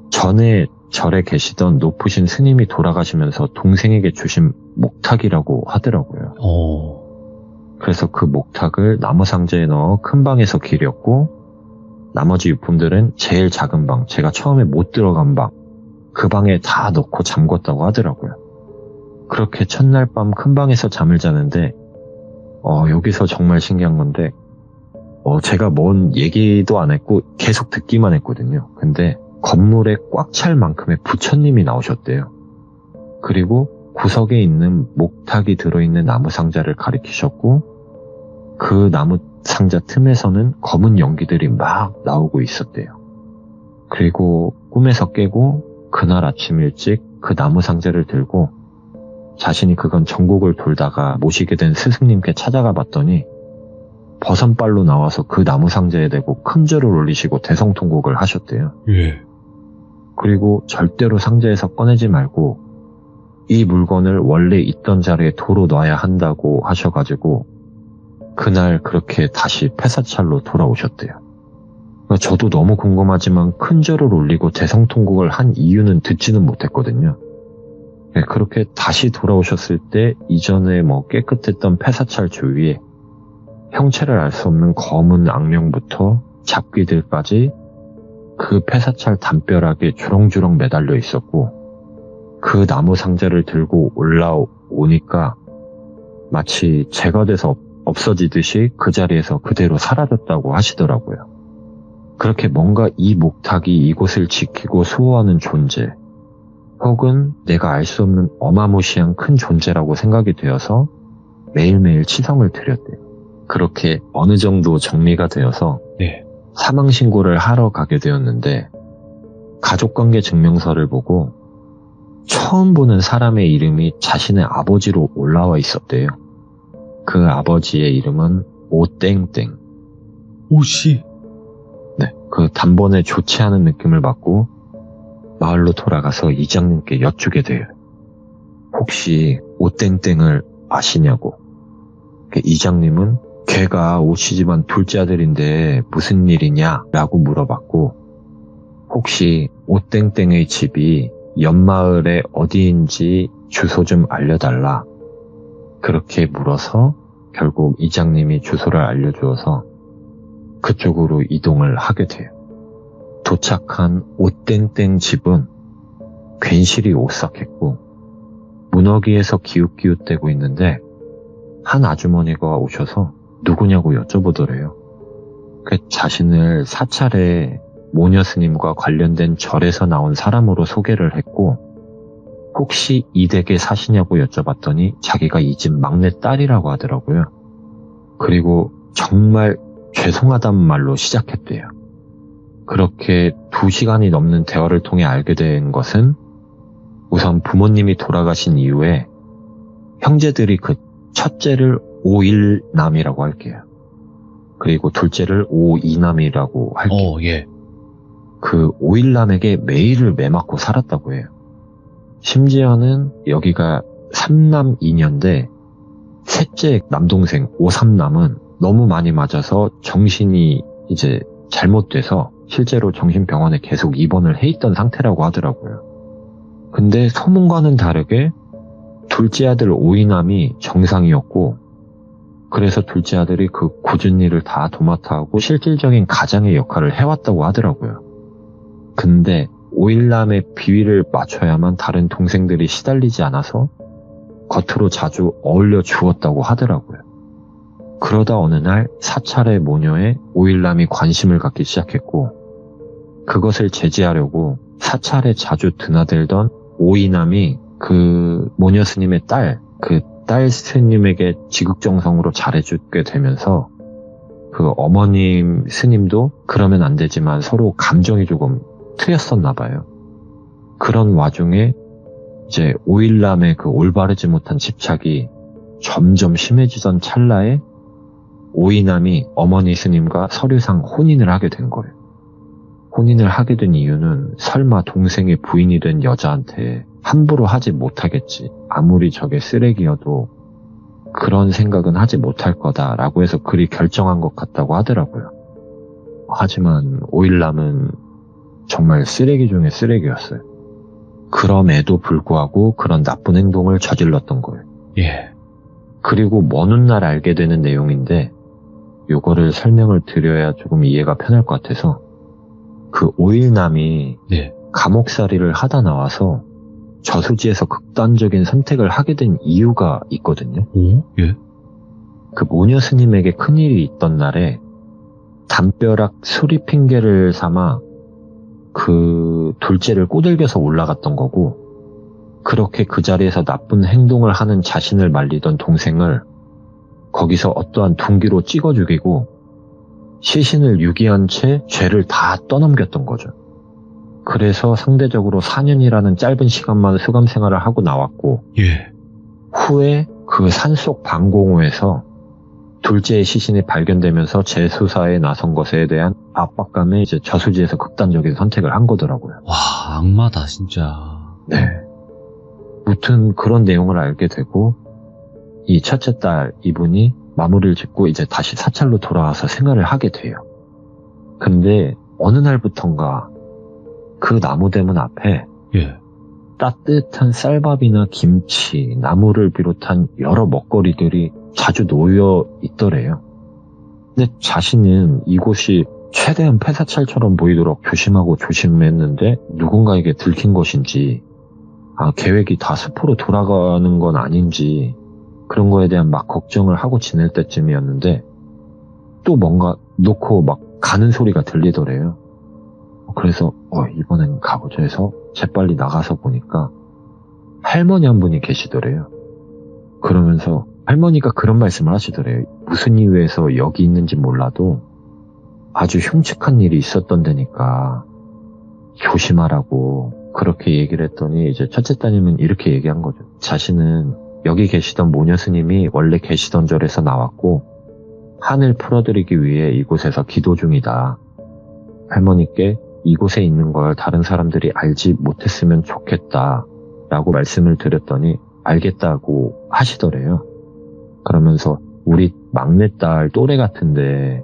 전에 절에 계시던 높으신 스님이 돌아가시면서 동생에게 주신 목탁이라고 하더라고요. 그래서 그 목탁을 나무 상자에 넣어 큰 방에서 기렸고 나머지 유품들은 제일 작은 방, 제가 처음에 못 들어간 방, 그 방에 다 넣고 잠궜다고 하더라고요. 그렇게 첫날 밤 큰 방에서 잠을 자는데 여기서 정말 신기한 건데 제가 뭔 얘기도 안 했고 계속 듣기만 했거든요. 근데 건물에 꽉 찰 만큼의 부처님이 나오셨대요. 그리고 구석에 있는 목탁이 들어있는 나무 상자를 가리키셨고 그 나무 상자 틈에서는 검은 연기들이 막 나오고 있었대요. 그리고 꿈에서 깨고 그날 아침 일찍 그 나무 상자를 들고 자신이 그건 전국을 돌다가 모시게 된 스승님께 찾아가 봤더니 버선발로 나와서 그 나무 상자에 대고 큰절을 올리시고 대성통곡을 하셨대요. 예. 그리고 절대로 상자에서 꺼내지 말고 이 물건을 원래 있던 자리에 도로 놔야 한다고 하셔가지고 그날 그렇게 다시 폐사찰로 돌아오셨대요. 저도 너무 궁금하지만 큰 절을 올리고 대성통곡을 한 이유는 듣지는 못했거든요. 네, 그렇게 다시 돌아오셨을 때 이전에 깨끗했던 폐사찰 주위에 형체를 알 수 없는 검은 악령부터 잡귀들까지 그 폐사찰 담벼락에 주렁주렁 매달려 있었고 그 나무 상자를 들고 올라오니까 마치 제거돼서 없어지듯이 그 자리에서 그대로 사라졌다고 하시더라고요. 그렇게 뭔가 이 목탁이 이곳을 지키고 수호하는 존재 혹은 내가 알 수 없는 어마무시한 큰 존재라고 생각이 되어서 매일매일 치성을 드렸대요. 그렇게 어느 정도 정리가 되어서 네. 사망신고를 하러 가게 되었는데 가족관계 증명서를 보고 처음 보는 사람의 이름이 자신의 아버지로 올라와 있었대요. 그 아버지의 이름은 오땡땡. 오씨. 네, 그 단번에 좋지 않은 느낌을 받고 마을로 돌아가서 이장님께 여쭈게 돼요. 혹시 오땡땡을 아시냐고. 이장님은 걔가 오씨 집안 둘째 아들인데 무슨 일이냐 라고 물어봤고 혹시 오땡땡의 집이 옆마을에 어디인지 주소 좀 알려달라. 그렇게 물어서 결국 이장님이 주소를 알려주어서 그쪽으로 이동을 하게 돼요. 도착한 오땡땡 집은 괜시리 오싹했고 문어기에서 기웃기웃대고 있는데 한 아주머니가 오셔서 누구냐고 여쭤보더래요. 그 자신을 사찰에 모녀 스님과 관련된 절에서 나온 사람으로 소개를 했고 혹시 이 댁에 사시냐고 여쭤봤더니 자기가 이 집 막내 딸이라고 하더라고요. 그리고 정말 죄송하다는 말로 시작했대요. 그렇게 2시간이 넘는 대화를 통해 알게 된 것은 우선 부모님이 돌아가신 이후에 형제들이 그 첫째를 오일남이라고 할게요. 그리고 둘째를 오이남이라고 할게요. 예. 그 오일남에게 매일을 매맞고 살았다고 해요. 심지어는 여기가 3남 2년대 셋째 남동생 오삼남은 너무 많이 맞아서 정신이 이제 잘못돼서 실제로 정신병원에 계속 입원을 해 있던 상태라고 하더라고요. 근데 소문과는 다르게 둘째 아들 오이남이 정상이었고 그래서 둘째 아들이 그 굳은 일을 다 도맡아 하고 실질적인 가장의 역할을 해왔다고 하더라고요. 근데 오일남의 비위를 맞춰야만 다른 동생들이 시달리지 않아서 겉으로 자주 어울려 주었다고 하더라고요. 그러다 어느 날 사찰의 모녀에 오일남이 관심을 갖기 시작했고 그것을 제지하려고 사찰에 자주 드나들던 오이남이 그 모녀 스님의 딸 스님에게 지극정성으로 잘해주게 되면서 그 어머님 스님도 그러면 안 되지만 서로 감정이 조금 트였었나 봐요. 그런 와중에 이제 오일남의 그 올바르지 못한 집착이 점점 심해지던 찰나에 오이남이 어머니 스님과 서류상 혼인을 하게 된 거예요. 혼인을 하게 된 이유는 설마 동생의 부인이 된 여자한테 함부로 하지 못하겠지. 아무리 저게 쓰레기여도 그런 생각은 하지 못할 거다라고 해서 그리 결정한 것 같다고 하더라고요. 하지만 오일남은 정말 쓰레기 중에 쓰레기였어요. 그럼에도 불구하고 그런 나쁜 행동을 저질렀던 거예요. 예. 그리고 먼 훗날 알게 되는 내용인데 요거를 설명을 드려야 조금 이해가 편할 것 같아서 그 오일남이 네. 감옥살이를 하다 나와서 저수지에서 극단적인 선택을 하게 된 이유가 있거든요. 오? 예. 그 모녀 스님에게 큰일이 있던 날에 담벼락 수리 핑계를 삼아 그 둘째를 꼬들겨서 올라갔던 거고 그렇게 그 자리에서 나쁜 행동을 하는 자신을 말리던 동생을 거기서 어떠한 둥기로 찍어 죽이고 시신을 유기한 채 죄를 다 떠넘겼던 거죠. 그래서 상대적으로 4년이라는 짧은 시간만 수감 생활을 하고 나왔고 예. 후에 그 산속 방공호에서 둘째의 시신이 발견되면서 재수사에 나선 것에 대한 압박감에 이제 저수지에서 극단적인 선택을 한 거더라고요. 와, 악마다, 진짜. 네. 무튼 그런 내용을 알게 되고 이 첫째 딸 이분이 마무리를 짓고 이제 다시 사찰로 돌아와서 생활을 하게 돼요. 근데 어느 날부턴가 그 나무대문 앞에 예. 따뜻한 쌀밥이나 김치, 나물을 비롯한 여러 먹거리들이 자주 놓여 있더래요. 근데 자신은 이곳이 최대한 폐사찰처럼 보이도록 조심하고 조심했는데 누군가에게 들킨 것인지 계획이 다 수포로 돌아가는 건 아닌지 그런 거에 대한 막 걱정을 하고 지낼 때쯤이었는데 또 뭔가 놓고 막 가는 소리가 들리더래요. 그래서 이번엔 가보자 해서 재빨리 나가서 보니까 할머니 한 분이 계시더래요. 그러면서 할머니가 그런 말씀을 하시더래요. 무슨 이유에서 여기 있는지 몰라도 아주 흉측한 일이 있었던 데니까 조심하라고 그렇게 얘기를 했더니 이제 첫째 따님은 이렇게 얘기한 거죠. 자신은 여기 계시던 모녀 스님이 원래 계시던 절에서 나왔고 한을 풀어드리기 위해 이곳에서 기도 중이다. 할머니께 이곳에 있는 걸 다른 사람들이 알지 못했으면 좋겠다 라고 말씀을 드렸더니 알겠다고 하시더래요. 그러면서 우리 막내딸 또래 같은데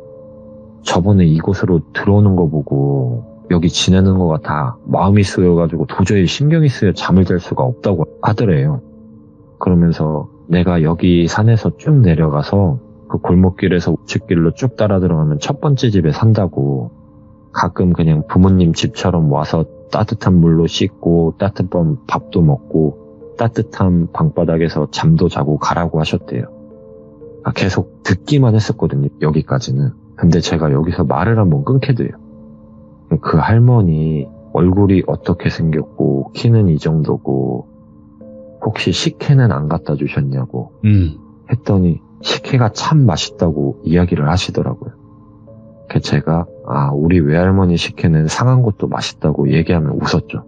저번에 이곳으로 들어오는 거 보고 여기 지내는 거가 다 마음이 쓰여가지고 도저히 신경이 쓰여 잠을 잘 수가 없다고 하더래요. 그러면서 내가 여기 산에서 쭉 내려가서 그 골목길에서 우측길로 쭉 따라 들어가면 첫 번째 집에 산다고 가끔 그냥 부모님 집처럼 와서 따뜻한 물로 씻고 따뜻한 밥도 먹고 따뜻한 방바닥에서 잠도 자고 가라고 하셨대요. 계속 듣기만 했었거든요. 여기까지는. 근데 제가 여기서 말을 한번 끊게 돼요. 그 할머니 얼굴이 어떻게 생겼고 키는 이 정도고 혹시 식혜는 안 갖다 주셨냐고 했더니 식혜가 참 맛있다고 이야기를 하시더라고요. 제가 우리 외할머니 식혜는 상한 것도 맛있다고 얘기하면 웃었죠.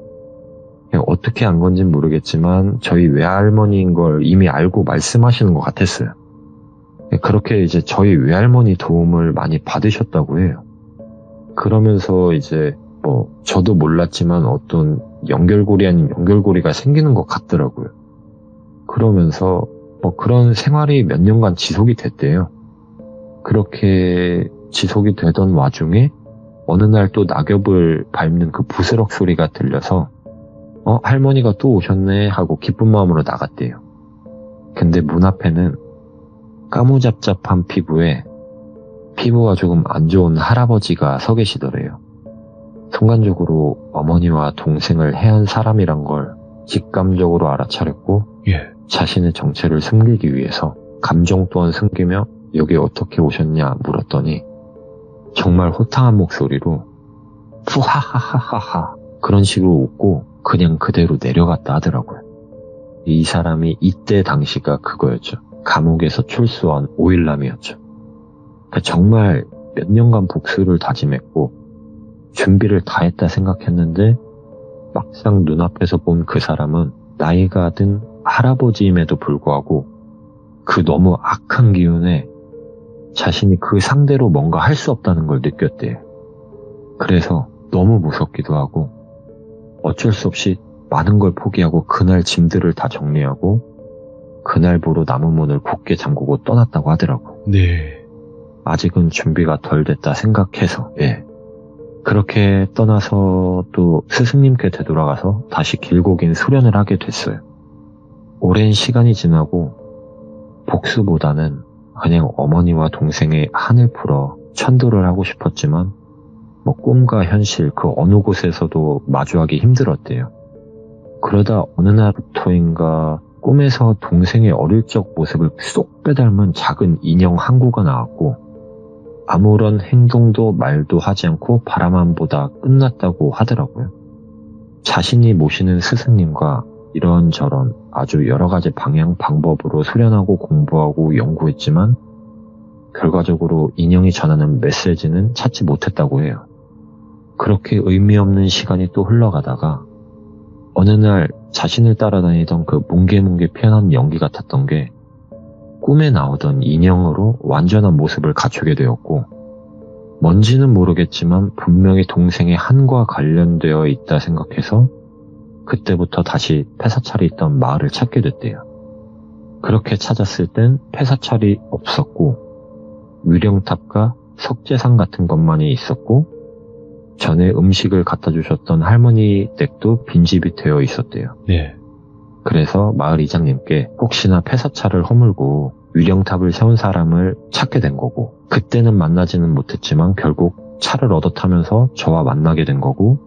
어떻게 안 건진 모르겠지만 저희 외할머니인 걸 이미 알고 말씀하시는 것 같았어요. 그렇게 이제 저희 외할머니 도움을 많이 받으셨다고 해요. 그러면서 이제 저도 몰랐지만 어떤 연결고리 아닌 연결고리가 생기는 것 같더라고요. 그러면서 그런 생활이 몇 년간 지속이 됐대요. 그렇게 지속이 되던 와중에 어느 날 또 낙엽을 밟는 그 부스럭 소리가 들려서 할머니가 또 오셨네 하고 기쁜 마음으로 나갔대요. 근데 문 앞에는 까무잡잡한 피부가 조금 안 좋은 할아버지가 서 계시더래요. 순간적으로 어머니와 동생을 해한 사람이란 걸 직감적으로 알아차렸고 자신의 정체를 숨기기 위해서 감정 또한 숨기며 여기 어떻게 오셨냐 물었더니 정말 호탕한 목소리로 푸하하하하하 그런 식으로 웃고 그냥 그대로 내려갔다 하더라고요. 이 사람이 이때 당시가 그거였죠. 감옥에서 출소한 오일남이었죠. 정말 몇 년간 복수를 다짐했고 준비를 다 했다 생각했는데 막상 눈앞에서 본 그 사람은 나이가 든 할아버지임에도 불구하고 그 너무 악한 기운에 자신이 그 상대로 뭔가 할 수 없다는 걸 느꼈대요. 그래서 너무 무섭기도 하고 어쩔 수 없이 많은 걸 포기하고 그날 짐들을 다 정리하고 그날부로 나무문을 굳게 잠그고 떠났다고 하더라고요. 네. 아직은 준비가 덜 됐다 생각해서 그렇게 떠나서 또 스승님께 되돌아가서 다시 길고 긴 수련을 하게 됐어요. 오랜 시간이 지나고 복수보다는 그냥 어머니와 동생의 한을 풀어 천도를 하고 싶었지만 꿈과 현실 그 어느 곳에서도 마주하기 힘들었대요. 그러다 어느 날부터인가 꿈에서 동생의 어릴 적 모습을 쏙 빼닮은 작은 인형 한 구가 나왔고 아무런 행동도 말도 하지 않고 바라만 보다 끝났다고 하더라고요. 자신이 모시는 스승님과 이런저런 아주 여러 가지 방향 방법으로 수련하고 공부하고 연구했지만 결과적으로 인형이 전하는 메시지는 찾지 못했다고 해요. 그렇게 의미 없는 시간이 또 흘러가다가 어느 날 자신을 따라다니던 그 뭉게뭉게 피어난 연기 같았던 게 꿈에 나오던 인형으로 완전한 모습을 갖추게 되었고, 뭔지는 모르겠지만 분명히 동생의 한과 관련되어 있다 생각해서 그때부터 다시 폐사찰이 있던 마을을 찾게 됐대요. 그렇게 찾았을 땐 폐사찰이 없었고 위령탑과 석재상 같은 것만이 있었고, 전에 음식을 갖다 주셨던 할머니 댁도 빈집이 되어 있었대요. 네. 그래서 마을 이장님께 혹시나 폐사찰을 허물고 위령탑을 세운 사람을 찾게 된 거고, 그때는 만나지는 못했지만 결국 차를 얻어 타면서 저와 만나게 된 거고,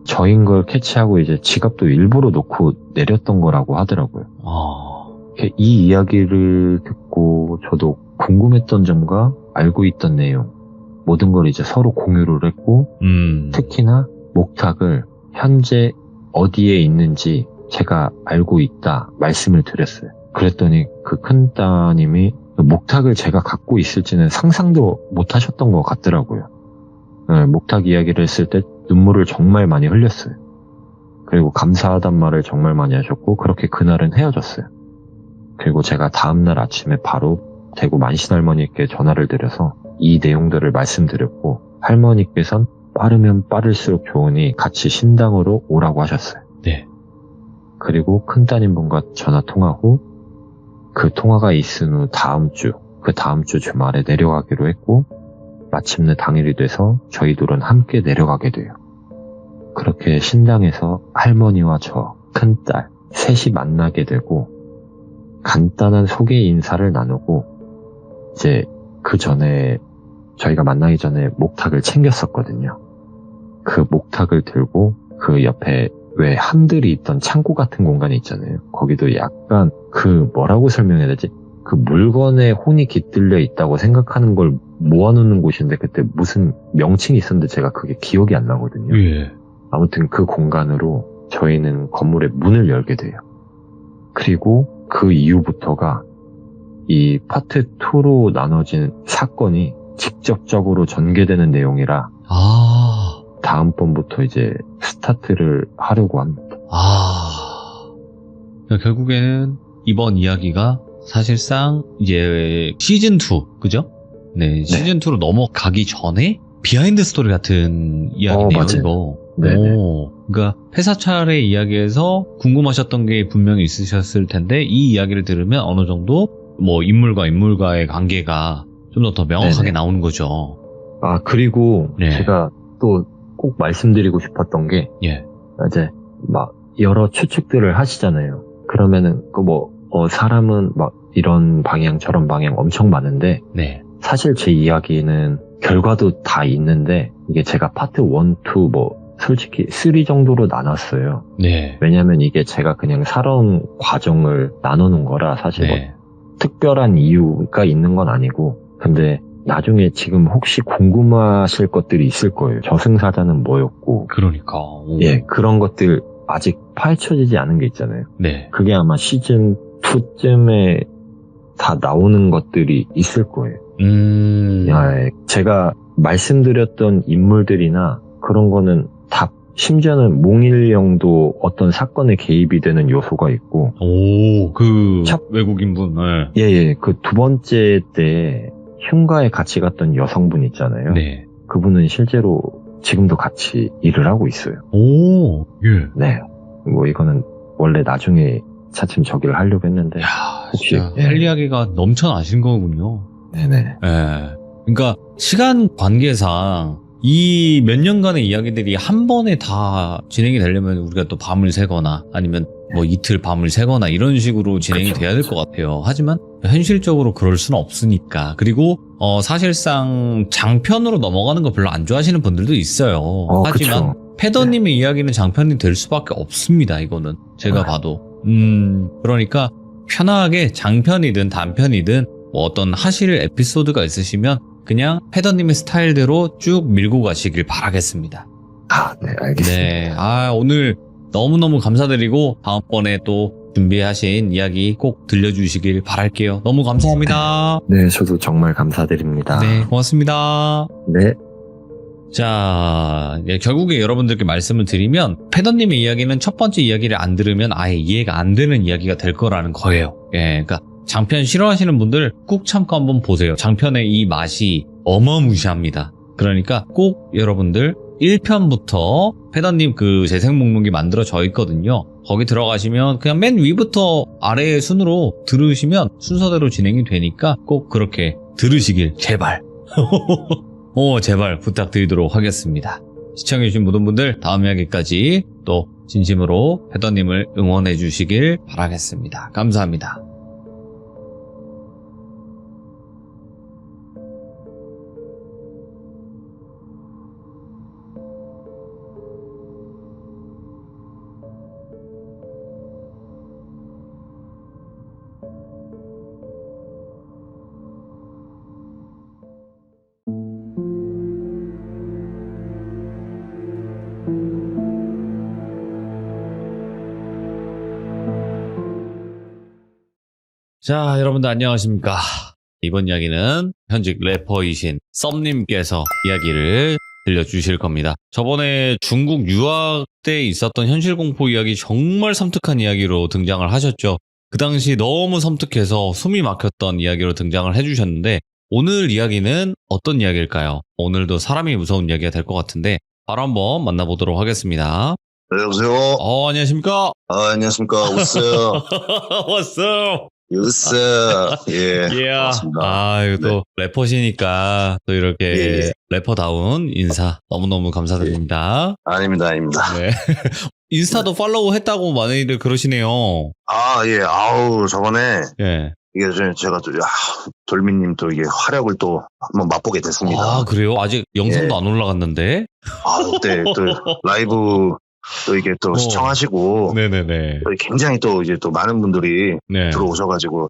저인 걸 캐치하고 이제 지갑도 일부러 놓고 내렸던 거라고 하더라고요. 이 이야기를 듣고 저도 궁금했던 점과 알고 있던 내용, 모든 걸 이제 서로 공유를 했고, 특히나 목탁을 현재 어디에 있는지 제가 알고 있다 말씀을 드렸어요. 그랬더니 그 큰 따님이 목탁을 제가 갖고 있을지는 상상도 못 하셨던 것 같더라고요. 목탁 이야기를 했을 때 눈물을 정말 많이 흘렸어요. 그리고 감사하단 말을 정말 많이 하셨고, 그렇게 그날은 헤어졌어요. 그리고 제가 다음날 아침에 바로 대구 만신할머니께 전화를 드려서 이 내용들을 말씀드렸고, 할머니께선 빠르면 빠를수록 좋으니 같이 신당으로 오라고 하셨어요. 네. 그리고 큰따님분과 전화 통화 후 그 통화가 있은 후 그 다음 주 주말에 내려가기로 했고, 마침내 당일이 돼서 저희 둘은 함께 내려가게 돼요. 그렇게 신당에서 할머니와 저, 큰딸, 셋이 만나게 되고, 간단한 소개 인사를 나누고, 이제 그 전에 저희가 만나기 전에 목탁을 챙겼었거든요. 그 목탁을 들고 그 옆에 왜 한들이 있던 창고 같은 공간이 있잖아요. 거기도 약간 그 뭐라고 설명해야 되지? 그 물건에 혼이 깃들려 있다고 생각하는 걸 모아놓는 곳인데, 그때 무슨 명칭이 있었는데 제가 그게 기억이 안 나거든요. 예. 아무튼 그 공간으로 저희는 건물의 문을 열게 돼요. 그리고 그 이후부터가 이 파트 2로 나눠진 사건이 직접적으로 전개되는 내용이라 다음번부터 이제 스타트를 하려고 합니다. 그러니까 결국에는 이번 이야기가 사실상 이제 시즌2, 그죠? 네, 시즌2로 넘어가기 전에 비하인드 스토리 같은 이야기네요, 맞아요. 이거. 네네. 그러니까 폐사찰의 이야기에서 궁금하셨던 게 분명히 있으셨을 텐데, 이 이야기를 들으면 어느 정도 뭐 인물과 인물과의 관계가 좀 더 명확하게 네네. 나오는 거죠. 그리고 네. 제가 또 꼭 말씀드리고 싶었던 게, 예. 이제 막 여러 추측들을 하시잖아요. 그러면은 사람은 막 이런 방향 저런 방향 엄청 많은데, 네. 사실 제 이야기는 결과도 다 있는데, 이게 제가 파트 1, 2 솔직히 3 정도로 나눴어요. 네. 왜냐면 이게 제가 그냥 살아온 과정을 나누는 거라 사실 네. 특별한 이유가 있는 건 아니고, 근데 나중에 지금 혹시 궁금하실 것들이 있을 거예요. 저승사자는 뭐였고, 그러니까. 예, 그런 것들 아직 파헤쳐지지 않은 게 있잖아요. 네. 그게 아마 시즌 2쯤에 다 나오는 것들이 있을 거예요. 제가 말씀드렸던 인물들이나 그런 거는 다, 심지어는 몽일령도 어떤 사건에 개입이 되는 요소가 있고. 외국인분, 네. 예, 그 두 번째 때 흉가에 같이 갔던 여성분 있잖아요. 네. 그분은 실제로 지금도 같이 일을 하고 있어요. 예. 네. 이거는 원래 나중에 차츰 저기를 하려고 했는데. 혹시 할 이야기가 넘쳐나신 거군요. 네네. 예. 그러니까 시간 관계상 이 몇 년간의 이야기들이 한 번에 다 진행이 되려면 우리가 또 밤을 새거나 아니면 뭐 이틀 밤을 새거나 이런 식으로 진행이 돼야 될 것 같아요. 하지만 현실적으로 그럴 수는 없으니까. 그리고 사실상 장편으로 넘어가는 거 별로 안 좋아하시는 분들도 있어요. 하지만 패더님의 이야기는 장편이 될 수밖에 없습니다. 이거는 제가 봐도. 그러니까 편하게 장편이든 단편이든 뭐 어떤 하실 에피소드가 있으시면 그냥 패더님의 스타일대로 쭉 밀고 가시길 바라겠습니다. 네, 알겠습니다. 네, 오늘 너무너무 감사드리고 다음번에 또 준비하신 이야기 꼭 들려주시길 바랄게요. 너무 감사합니다. 네, 저도 정말 감사드립니다. 네, 고맙습니다. 네. 자, 결국에 여러분들께 말씀을 드리면 패더님의 이야기는 첫 번째 이야기를 안 들으면 아예 이해가 안 되는 이야기가 될 거라는 거예요. 그러니까 장편 싫어하시는 분들 꾹 참고 한번 보세요. 장편의 이 맛이 어마무시합니다. 그러니까 꼭 여러분들 1편부터 패더님 그 재생 목록이 만들어져 있거든요. 거기 들어가시면 그냥 맨 위부터 아래의 순으로 들으시면 순서대로 진행이 되니까 꼭 그렇게 들으시길 제발 제발 부탁드리도록 하겠습니다. 시청해주신 모든 분들 다음 이야기까지 또 진심으로 패더님을 응원해 주시길 바라겠습니다. 감사합니다. 자, 여러분들 안녕하십니까. 이번 이야기는 현직 래퍼이신 썸님께서 이야기를 들려주실 겁니다. 저번에 중국 유학 때 있었던 현실공포 이야기 정말 섬뜩한 이야기로 등장을 하셨죠. 그 당시 너무 섬뜩해서 숨이 막혔던 이야기로 등장을 해주셨는데 오늘 이야기는 어떤 이야기일까요? 오늘도 사람이 무서운 이야기가 될 것 같은데 바로 한번 만나보도록 하겠습니다. 네, 여보세요? 안녕하십니까? 안녕하십니까. 웃어요. 왔어. 웃어요. 예. 반갑습니다. 아유, 또 래퍼시니까 또 이렇게 예. 래퍼다운 인사 너무너무 감사드립니다. 아닙니다. 네. 인스타도 팔로우 했다고 많이들 그러시네요. 아, 예. 아우, 저번에, 예. 이게 제가 또, 돌미님 또 이게 활약을 또 한번 맛보게 됐습니다. 아, 그래요? 아직 영상도 예. 안 올라갔는데? 그때 또 라이브 또 이게 또 시청하시고, 네네네. 또 굉장히 또 이제 또 많은 분들이 네. 들어오셔가지고,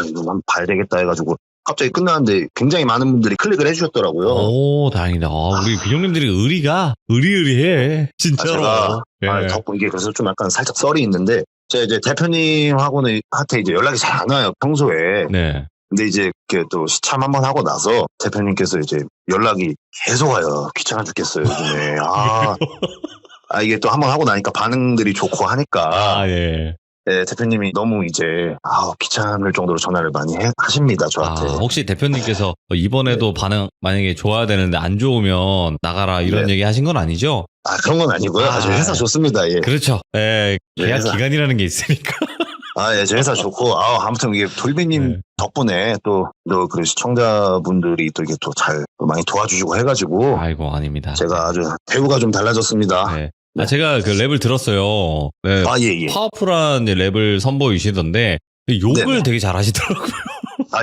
이거 한번 봐야 되겠다 해가지고, 갑자기 끝나는데 굉장히 많은 분들이 클릭을 해주셨더라고요. 오, 다행이다. 우리 비룡님들이 의리가 의리의리해. 진짜로. 제가 예. 덕분 이게 그래서 좀 약간 살짝 썰이 있는데 제가 이제 대표님하고는 한테 이제 연락이 잘 안 와요 평소에. 네. 근데 이제 이렇게 또 시참 한번 하고 나서 대표님께서 이제 연락이 계속 와요. 귀찮아 죽겠어요 요즘에. 이게 또 한번 하고 나니까 반응들이 좋고 하니까. 예. 네, 대표님이 너무 이제 귀찮을 정도로 전화를 많이 하십니다 저한테. 혹시 대표님께서 이번에도 반응 만약에 좋아야 되는데 안 좋으면 나가라 이런 네. 얘기 하신 건 아니죠? 그런 건 아니고요. 저희 회사 좋습니다. 예. 그렇죠. 예, 계약 회사. 기간이라는 게 있으니까. 예, 제 회사 좋고, 아무튼 이게 돌비님 네. 덕분에 또 그 시청자분들이 또 이게 또 잘 많이 도와주시고 해가지고, 아이고, 아닙니다. 제가 아주 대우가 좀 달라졌습니다. 네. 제가 그 랩을 들었어요. 네. 예. 파워풀한 이제 랩을 선보이시던데 욕을 네네. 되게 잘 하시더라고요.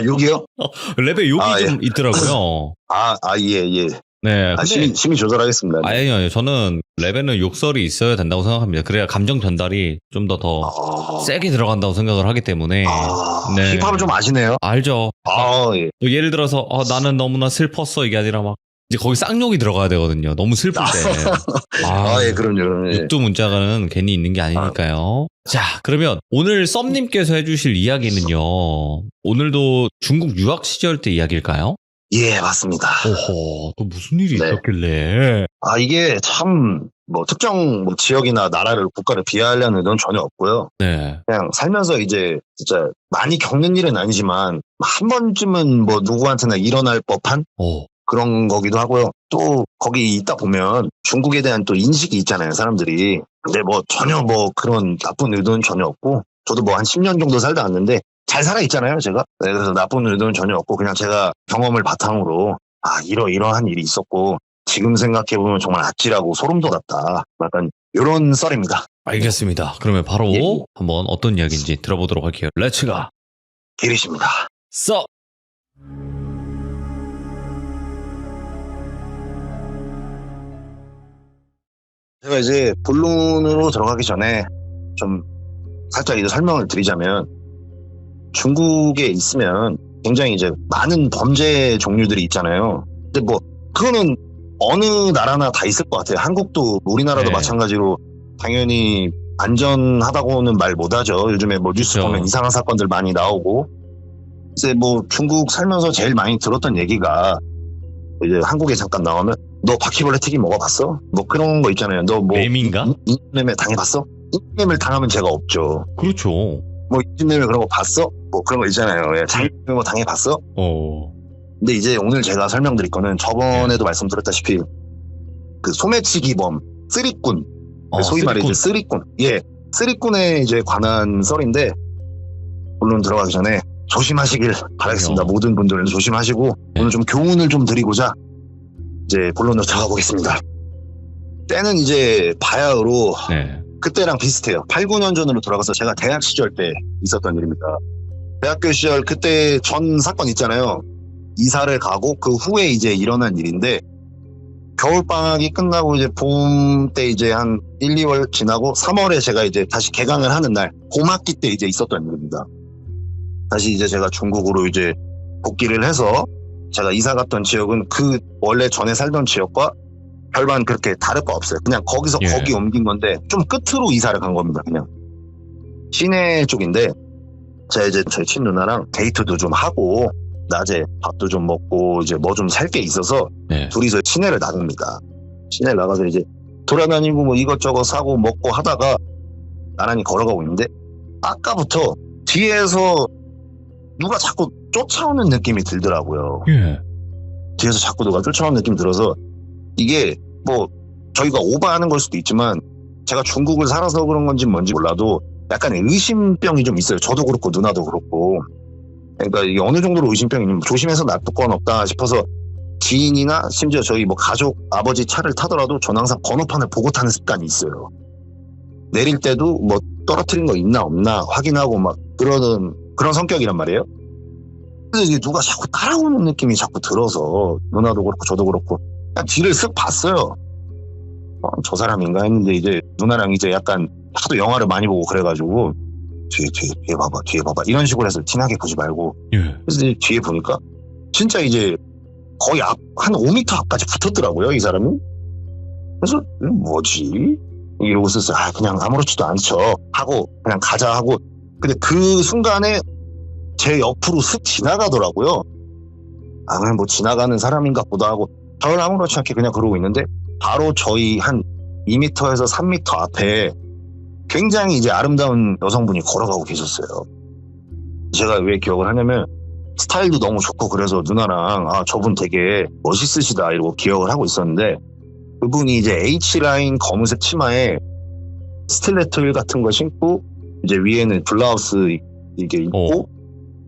욕이요? 랩에 욕이 예. 좀 있더라고요. 예. 네. 근데 심히 조절하겠습니다. 아니요. 저는 랩에는 욕설이 있어야 된다고 생각합니다. 그래야 감정 전달이 좀 더 세게 들어간다고 생각을 하기 때문에. 네. 힙합을 좀 아시네요? 알죠. 예. 또 예를 들어서 나는 너무나 슬펐어 이게 아니라 막 이제 거기 쌍욕이 들어가야 되거든요. 너무 슬플 때. 예, 그럼요. 예. 육두 문자가는 괜히 있는 게 아니니까요. 자, 그러면 오늘 썸님께서 해주실 이야기는요. 오늘도 중국 유학 시절 때 이야기일까요? 예, 맞습니다. 오호, 또 무슨 일이 네. 있었길래. 이게 참, 특정 지역이나 나라를, 국가를 비하하려는 의도는 전혀 없고요. 네. 그냥 살면서 이제 진짜 많이 겪는 일은 아니지만 한 번쯤은 누구한테나 일어날 법한 그런 거기도 하고요. 또 거기 있다 보면 중국에 대한 또 인식이 있잖아요, 사람들이. 근데 전혀 그런 나쁜 의도는 전혀 없고 저도 한 10년 정도 살다 왔는데 잘 살아 있잖아요, 제가. 네, 그래서 나쁜 의도는 전혀 없고 그냥 제가 경험을 바탕으로 이러한 일이 있었고 지금 생각해보면 정말 아찔하고 소름 돋았다. 약간 이런 썰입니다. 알겠습니다. 그러면 바로 예. 한번 어떤 이야기인지 들어보도록 할게요. 렛츠가. 기리십니다. 써! 제가 이제 본론으로 들어가기 전에 좀 살짝 이제 설명을 드리자면 중국에 있으면 굉장히 이제 많은 범죄 종류들이 있잖아요. 근데 그거는 어느 나라나 다 있을 것 같아요. 한국도 우리나라도 네. 마찬가지로 당연히 안전하다고는 말 못하죠. 요즘에 뉴스 그렇죠. 보면 이상한 사건들 많이 나오고 이제 중국 살면서 제일 많이 들었던 얘기가 이제 한국에 잠깐 나오면 너 바퀴벌레 튀김 먹어봤어? 그런 거 있잖아요. 너 뱀인가? 인매매 당해봤어? 인매매를 당하면 죄가 없죠. 그렇죠. 뭐 인신매매 그런 거 봤어? 뭐 그런 거 있잖아요. 예, 자기도 뭐 당해봤어? 근데 이제 오늘 제가 설명드릴 거는 저번에도 말씀드렸다시피 그 소매치기범 쓰리꾼 소위 말해 이제 쓰리꾼 쓰리꾼에 이제 관한 썰인데 물론 들어가기 전에 조심하시길 바라겠습니다. 모든 분들은 조심하시고 오늘 좀 교훈을 좀 드리고자 이제 본론으로 들어가 보겠습니다. 때는 이제 바야흐로 그때랑 비슷해요. 8, 9년 전으로 돌아가서 제가 대학 시절 때 있었던 일입니다. 대학교 시절 그때 전 사건 있잖아요. 이사를 가고 그 후에 이제 일어난 일인데 겨울방학이 끝나고 이제 봄 때 이제 한 1, 2월 지나고 3월에 제가 이제 다시 개강을 하는 날 봄학기 때 이제 있었던 일입니다. 다시 이제 제가 중국으로 이제 복귀를 해서 제가 이사 갔던 지역은 그 원래 전에 살던 지역과 별반 그렇게 다를 거 없어요. 그냥 거기서 거기 옮긴 건데 좀 끝으로 이사를 간 겁니다. 그냥 시내 쪽인데 제가 이제 저희 친누나랑 데이트도 좀 하고 낮에 밥도 좀 먹고 이제 뭐 좀 살 게 있어서 둘이서 시내를 나갑니다. 시내 나가서 이제 돌아다니고 뭐 이것저것 사고 먹고 하다가 나란히 걸어가고 있는데 아까부터 뒤에서 누가 자꾸 쫓아오는 느낌이 들더라고요. 뒤에서 자꾸 누가 쫓아오는 느낌이 들어서 이게 뭐 저희가 오버하는 걸 수도 있지만 제가 중국을 살아서 그런 건지 뭔지 몰라도 약간 의심병이 좀 있어요. 저도 그렇고 누나도 그렇고. 그러니까 이게 어느 정도로 의심병이냐면 조심해서 놔둘 건 없다 싶어서 지인이나 심지어 저희 뭐 가족 아버지 차를 타더라도 저는 항상 번호판을 보고 타는 습관이 있어요. 내릴 때도 뭐 떨어뜨린 거 있나 없나 확인하고 막 그런 성격이란 말이에요. 그래서 이게 누가 자꾸 따라오는 느낌이 자꾸 들어서 누나도 그렇고 저도 그렇고 그냥 뒤를 쓱 봤어요. 저 사람인가 했는데 이제 누나랑 이제 약간 하도 영화를 많이 보고 그래가지고 뒤에 봐봐 이런 식으로 해서 티나게 보지 말고 그래서 이제 뒤에 보니까 진짜 이제 거의 한 5m 앞까지 붙었더라고요 이 사람이. 그래서 뭐지 이러고 있었어요. 그냥 아무렇지도 않죠 하고 그냥 가자 하고 근데 그 순간에 제 옆으로 슥 지나가더라고요. 그냥 뭐 지나가는 사람인가 보다 하고 저는 아무렇지 않게 그냥 그러고 있는데 바로 저희 한 2m에서 3m 앞에 굉장히 이제 아름다운 여성분이 걸어가고 계셨어요. 제가 왜 기억을 하냐면 스타일도 너무 좋고 그래서 누나랑 저분 되게 멋있으시다 이러고 기억을 하고 있었는데 그분이 이제 H라인 검은색 치마에 스틸레토 힐 같은 거 신고 이제 위에는 블라우스 이게 입고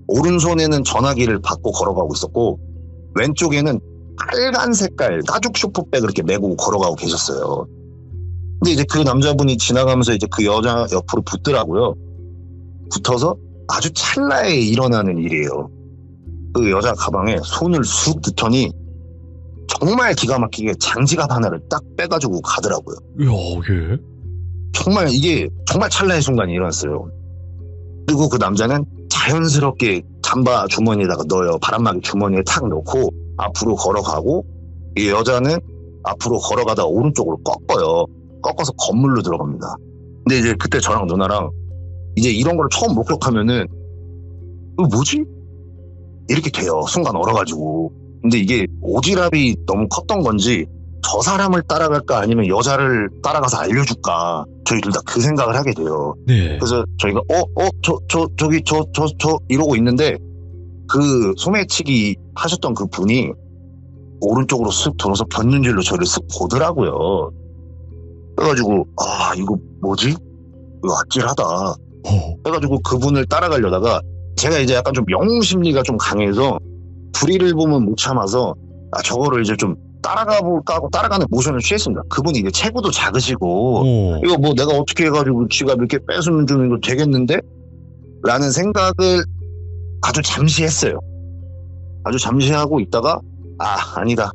오른손에는 전화기를 받고 걸어가고 있었고 왼쪽에는 빨간 색깔 가죽 쇼퍼백을 이렇게 메고 걸어가고 계셨어요. 근데 이제 그 남자분이 지나가면서 이제 그 여자 옆으로 붙더라고요. 붙어서 아주 찰나에 일어나는 일이에요. 그 여자 가방에 손을 쑥 넣더니 정말 기가 막히게 장지갑 하나를 딱 빼가지고 가더라고요. 정말 이게 정말 찰나의 순간이 일어났어요. 그리고 그 남자는 자연스럽게 잠바 주머니에다가 넣어요. 바람막이 주머니에 탁 넣고 앞으로 걸어가고 이 여자는 앞으로 걸어가다가 오른쪽으로 꺾어요. 꺾어서 건물로 들어갑니다. 근데 이제 그때 저랑 누나랑 이제 이런 걸 처음 목격하면은 뭐지? 이렇게 돼요. 순간 얼어가지고. 근데 이게 오지랖이 너무 컸던 건지 저 사람을 따라갈까 아니면 여자를 따라가서 알려줄까 저희 둘 다 그 생각을 하게 돼요. 그래서 저희가 저기 저 이러고 있는데 그 소매치기 하셨던 그 분이 오른쪽으로 쓱 돌아서 견눈질로 저를 쓱 보더라고요. 그래가지고 이거 뭐지? 이거 아찔하다. 해가지고 그분을 따라가려다가 제가 이제 약간 좀 영웅심리가 좀 강해서 불의를 보면 못 참아서 저거를 이제 좀 따라가 볼까 하고 따라가는 모션을 취했습니다. 그분이 이제 체구도 작으시고 이거 뭐 내가 어떻게 해가지고 지갑 이렇게 뺏으면 좀 이거 되겠는데? 라는 생각을 아주 잠시 했어요. 아주 잠시 하고 있다가 아니다.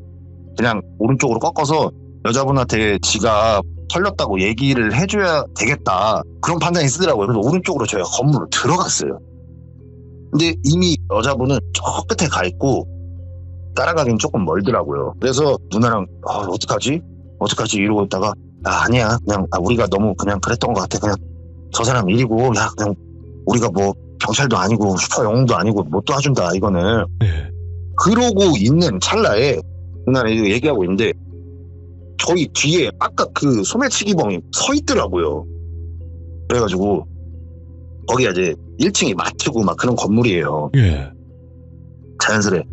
그냥 오른쪽으로 꺾어서 여자분한테 지갑 털렸다고 얘기를 해줘야 되겠다. 그런 판단이 쓰더라고요. 그래서 오른쪽으로 저희가 건물로 들어갔어요. 근데 이미 여자분은 저 끝에 가 있고 따라가긴 조금 멀더라고요. 그래서 누나랑 어떡하지 이러고 있다가 아니야 그냥 우리가 너무 그냥 그랬던 것 같아. 그냥 저 사람 일이고 그냥 우리가 뭐 경찰도 아니고 슈퍼 영웅도 아니고 못 도와준다 이거는. 그러고 있는 찰나에 누나랑 얘기하고 있는데 저희 뒤에 아까 그 소매치기범이 서 있더라고요. 그래가지고 거기가 이제 1층이 마트고 막 그런 건물이에요. 예. 자연스레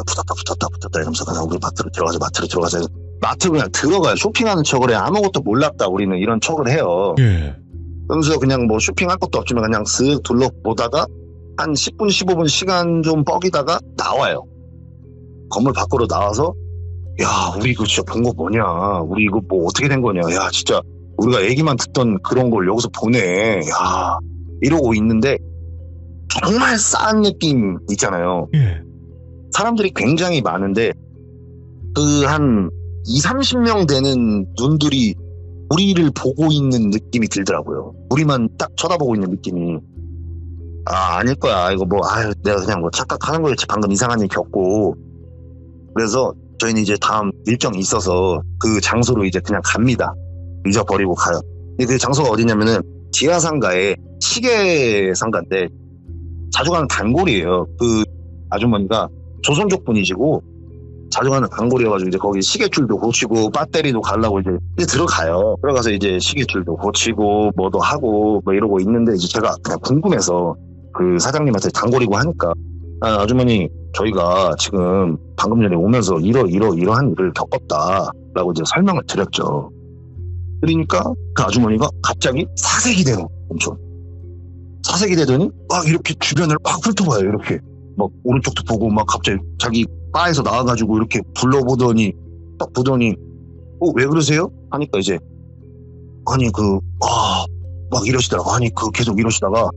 붙었다 이러면서 그냥 우리 마트로 들어가자. 마트로 그냥 들어가요. 쇼핑하는 척을 해. 아무것도 몰랐다 우리는 이런 척을 해요. 예. 그러면서 그냥 뭐 쇼핑할 것도 없지만 그냥 쓱 둘러보다가 한 10분 15분 시간 좀 뻐기다가 나와요. 건물 밖으로 나와서 야 우리 이거 진짜 본 거 뭐냐, 우리 이거 뭐 어떻게 된 거냐, 야 진짜 우리가 얘기만 듣던 그런 걸 여기서 보네, 야 이러고 있는데 정말 싸한 느낌 있잖아요. 예. 사람들이 굉장히 많은데 그 한 20-30명 되는 눈들이 우리를 보고 있는 느낌이 들더라고요. 우리만 딱 쳐다보고 있는 느낌이. 아닐 거야 이거 뭐 내가 그냥 뭐 착각하는 거겠지, 방금 이상한 일 겪고. 그래서 저희는 이제 다음 일정이 있어서 그 장소로 이제 그냥 갑니다. 잊어버리고 가요. 근데 그 장소가 어디냐면은 지하상가에 시계 상가인데 자주 가는 단골이에요. 그 아주머니가 조선족 분이시고 자주 가는 단골이어가지고 이제 거기 시계줄도 고치고 배터리도 갈라고 이제 들어가요. 들어가서 이제 시계줄도 고치고 뭐도 하고 뭐 이러고 있는데 이제 제가 그냥 궁금해서 그 사장님한테 단골이고 하니까 아주머니 저희가 지금 방금 전에 오면서 이러한 일을 겪었다라고 이제 설명을 드렸죠. 그러니까 그 아주머니가 갑자기 사색이 돼요. 엄청 사색이 되더니 막 이렇게 주변을 막 훑어봐요. 이렇게 막 오른쪽도 보고 막 갑자기 자기 바에서 나와가지고 이렇게 둘러보더니 딱 보더니 왜 그러세요? 하니까 이제 아니 막 이러시더라고. 아니 계속 이러시다가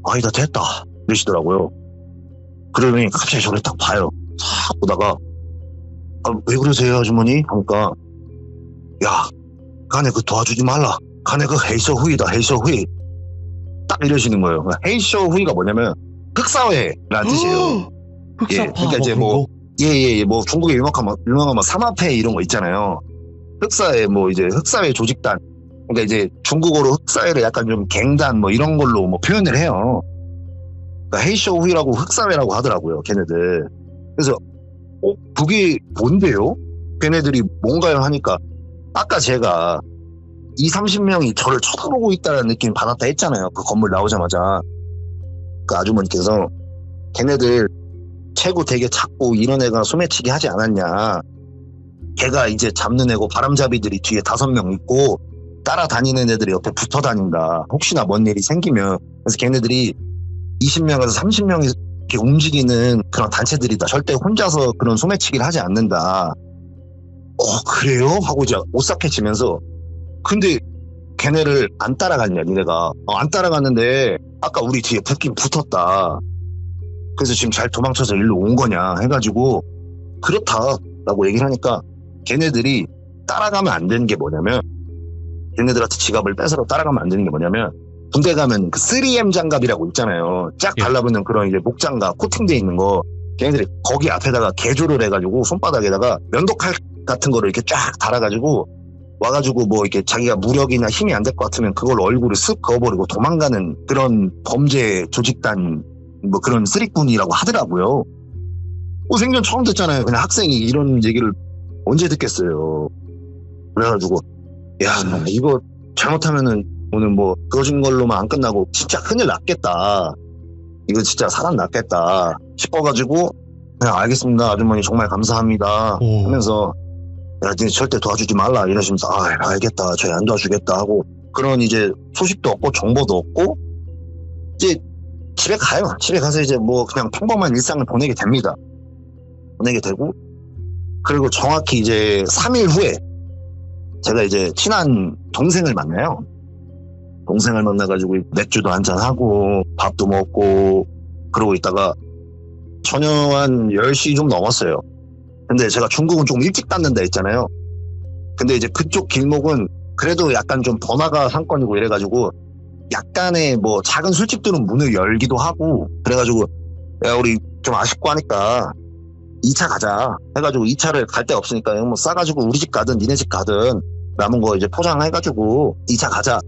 아니다 됐다 이러시더라고요. 그러더니 갑자기 저를 딱 봐요. 싹 보다가 왜 그러세요 아주머니? 하니까 야 가네 그 도와주지 말라. 가네 그 헤이셔 후이다 헤이셔 후이. 딱 이러시는 거예요. 헤이셔 후이가 뭐냐면 흑사회라는 뜻이에요. 흑사파. 그러니까 이제 뭐 중국에 유명한 뭐 사마페 이런 거 있잖아요. 흑사회 뭐 이제 흑사회 조직단. 그러니까 이제 중국어로 흑사회를 약간 좀 갱단 뭐 이런 걸로 뭐 표현을 해요. 그러니까 헤이셔 후이라고 흑사회라고 하더라고요, 걔네들. 그래서 그게 뭔데요? 걔네들이 뭔가요? 하니까 아까 제가 20-30명이 저를 쳐다보고 있다는 느낌 받았다 했잖아요. 그 건물 나오자마자. 그 아주머니께서 걔네들 체구 되게 작고 이런 애가 소매치기 하지 않았냐. 걔가 이제 잡는 애고 바람잡이들이 뒤에 5명 있고 따라다니는 애들이 옆에 붙어 다닌다. 혹시나 뭔 일이 생기면. 그래서 걔네들이 20명에서 30명이 이렇게 움직이는 그런 단체들이다. 절대 혼자서 그런 소매치기를 하지 않는다. 그래요? 하고 이제 오싹해지면서 근데 걔네를 안 따라갔냐 니네가. 안 따라갔는데 아까 우리 뒤에 붙긴 붙었다. 그래서 지금 잘 도망쳐서 일로 온 거냐 해가지고 그렇다라고 얘기를 하니까 걔네들이 따라가면 안 되는 게 뭐냐면 걔네들한테 지갑을 뺏으러 따라가면 안 되는 게 뭐냐면 군대 가면 그 3M 장갑이라고 있잖아요. 쫙 달라붙는 그런 이제 목장갑 코팅돼 있는 거. 걔네들이 거기 앞에다가 개조를 해가지고 손바닥에다가 면도칼 같은 거를 이렇게 쫙 달아가지고 와가지고 뭐 이렇게 자기가 무력이나 힘이 안 될 것 같으면 그걸 얼굴을 쓱 그어버리고 도망가는 그런 범죄 조직단 뭐 그런 쓰리꾼이라고 하더라고요. 생전 처음 듣잖아요. 그냥 학생이 이런 얘기를 언제 듣겠어요. 그래가지고 야 이거 잘못하면은 오늘 뭐 그어진 걸로만 안 끝나고 진짜 큰일 났겠다. 이거 진짜 사람 났겠다 싶어가지고 그냥 알겠습니다 아주머니 정말 감사합니다 하면서 야 니네 절대 도와주지 말라 이러시면서 알겠다 저희 안 도와주겠다 하고 그런 이제 소식도 없고 정보도 없고 이제 집에 가요. 집에 가서 이제 뭐 그냥 평범한 일상을 보내게 됩니다. 보내게 되고 그리고 정확히 이제 3일 후에 제가 이제 친한 동생을 만나요. 동생을 만나가지고 맥주도 한잔하고 밥도 먹고 그러고 있다가 저녁 한 10시 좀 넘었어요. 근데 제가 중국은 좀 일찍 닫는다 했잖아요. 근데 이제 그쪽 길목은 그래도 약간 좀 번화가 상권이고 이래가지고 약간의 뭐 작은 술집들은 문을 열기도 하고 그래가지고 야 우리 좀 아쉽고 하니까 2차 가자 해가지고 2차를 갈 데 없으니까 뭐 싸가지고 우리 집 가든 니네 집 가든 남은 거 이제 포장해가지고 2차 가자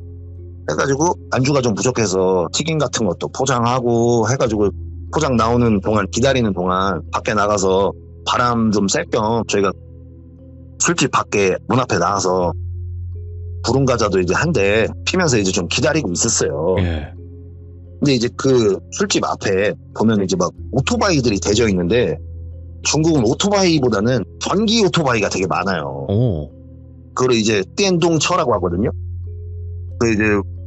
해가지고 안주가 좀 부족해서 튀김 같은 것도 포장하고 해가지고 포장 나오는 동안 기다리는 동안 밖에 나가서 바람 좀 쐴 겸 저희가 술집 밖에 문 앞에 나가서 부른 과자도 이제 한 대 피면서 이제 좀 기다리고 있었어요. 예. 근데 이제 그 술집 앞에 보면 이제 막 오토바이들이 대져 있는데 중국은 오토바이보다는 전기 오토바이가 되게 많아요. 오. 그걸 이제 뗀동처라고 하거든요. 그 이제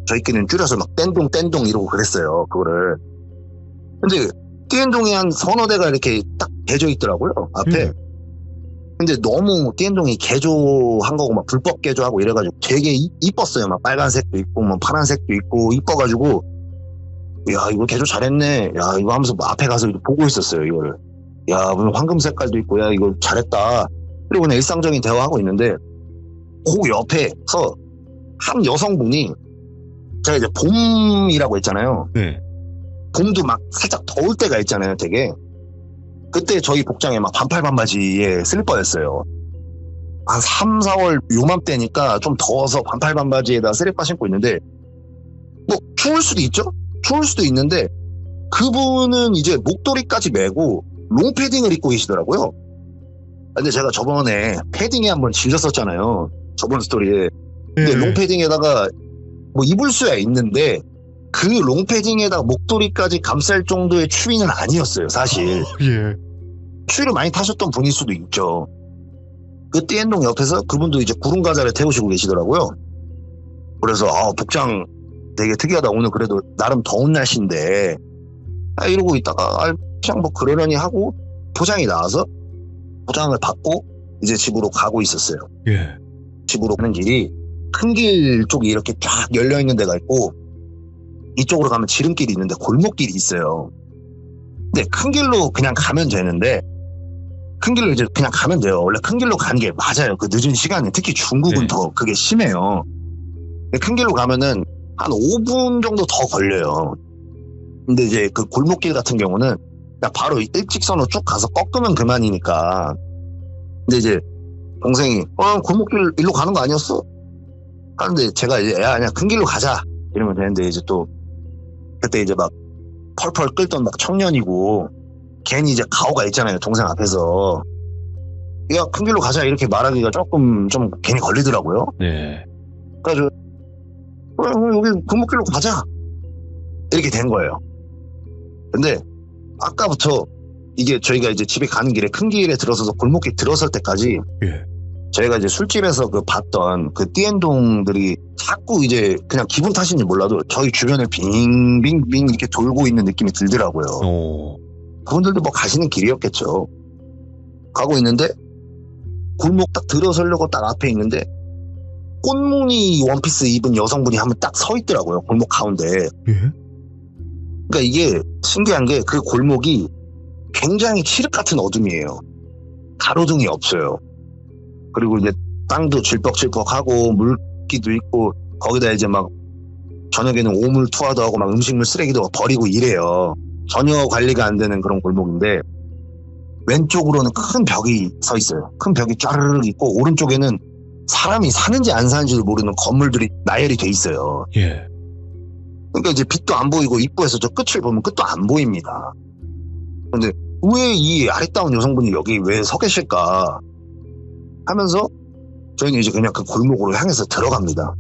저희끼리는 줄여서 막 뗀동 이러고 그랬어요. 그거를. 근데 뗀동에 한 서너 대가 이렇게 딱 대져 있더라고요. 앞에. 근데 너무 뗀동이 개조한 거고 막 불법 개조하고 이래가지고 되게 이뻤어요. 막 빨간색도 있고 뭐 파란색도 있고 이뻐가지고 야 이거 개조 잘했네. 야 이거 하면서 뭐 앞에 가서 보고 있었어요. 이거를. 야 무슨 황금 색깔도 있고 야 이거 잘했다. 그리고 그냥 일상적인 대화하고 있는데 그 옆에서 한 여성분이 제가 이제 봄이라고 했잖아요. 네. 봄도 막 살짝 더울 때가 있잖아요. 되게. 그때 저희 복장에 막 반팔 반바지에 슬리퍼였어요. 한 3, 4월 요맘때니까 좀 더워서 반팔 반바지에다 슬리퍼 신고 있는데 뭐 추울 수도 있죠? 추울 수도 있는데 그분은 이제 목도리까지 메고 롱패딩을 입고 계시더라고요. 근데 제가 저번에 패딩에 한번 질렸었잖아요. 저번 스토리에. 근데 롱패딩에다가 뭐 입을 수야 있는데 그 롱패딩에다가 목도리까지 감쌀 정도의 추위는 아니었어요, 사실. 예. 추위를 많이 타셨던 분일 수도 있죠. 그 띠엔동 옆에서 그분도 이제 구름 과자를 태우시고 계시더라고요. 그래서 복장 되게 특이하다. 오늘 그래도 나름 더운 날씨인데 이러고 있다가 그냥 뭐 그러려니 하고 포장이 나와서 포장을 받고 이제 집으로 가고 있었어요. 예. 집으로 가는 길이 큰 길 쪽이 이렇게 쫙 열려있는 데가 있고 이쪽으로 가면 지름길이 있는데 골목길이 있어요. 근데 큰 길로 그냥 가면 되는데 큰 길로 이제 그냥 가면 돼요. 원래 큰 길로 가는 게 맞아요. 그 늦은 시간에 특히 중국은 네. 더 그게 심해요. 근데 큰 길로 가면은 한 5분 정도 더 걸려요. 근데 이제 그 골목길 같은 경우는 그냥 바로 일직선으로 쭉 가서 꺾으면 그만이니까. 근데 이제 동생이 골목길 일로 가는 거 아니었어? 하는데 제가 이제 야 그냥 큰 길로 가자 이러면 되는데 이제 또 그때 이제 막 펄펄 끓던 막 청년이고 괜히 이제 가오가 있잖아요. 동생 앞에서 야 큰 길로 가자 이렇게 말하기가 조금 좀 괜히 걸리더라고요. 네. 그래가지고 여기 골목길로 가자 이렇게 된 거예요. 근데 아까부터 이게 저희가 이제 집에 가는 길에 큰 길에 들어서서 골목길 들어설 때까지 예. 저희가 이제 술집에서 그 봤던 그 띠엔동들이 자꾸 이제 그냥 기분 탓인지 몰라도 저희 주변을 빙빙빙 이렇게 돌고 있는 느낌이 들더라고요. 오. 그분들도 뭐 가시는 길이었겠죠. 가고 있는데 골목 딱 들어서려고 딱 앞에 있는데 꽃무늬 원피스 입은 여성분이 한 번 딱 서 있더라고요. 골목 가운데. 예. 그러니까 이게 신기한 게 그 골목이 굉장히 칠흑 같은 어둠이에요. 가로등이 없어요. 그리고 이제 땅도 질퍽질퍽하고 물기도 있고 거기다 이제 막 저녁에는 오물 투하도 하고 막 음식물 쓰레기도 버리고 이래요. 전혀 관리가 안 되는 그런 골목인데 왼쪽으로는 큰 벽이 서 있어요. 큰 벽이 쫘르륵 있고 오른쪽에는 사람이 사는지 안 사는지도 모르는 건물들이 나열이 돼 있어요. 예. 그러니까 이제 빛도 안 보이고 입구에서 저 끝을 보면 끝도 안 보입니다. 근데 왜 이 아리따운 여성분이 여기 왜 서 계실까 하면서 저희는 이제 그냥 그 골목으로 향해서 들어갑니다.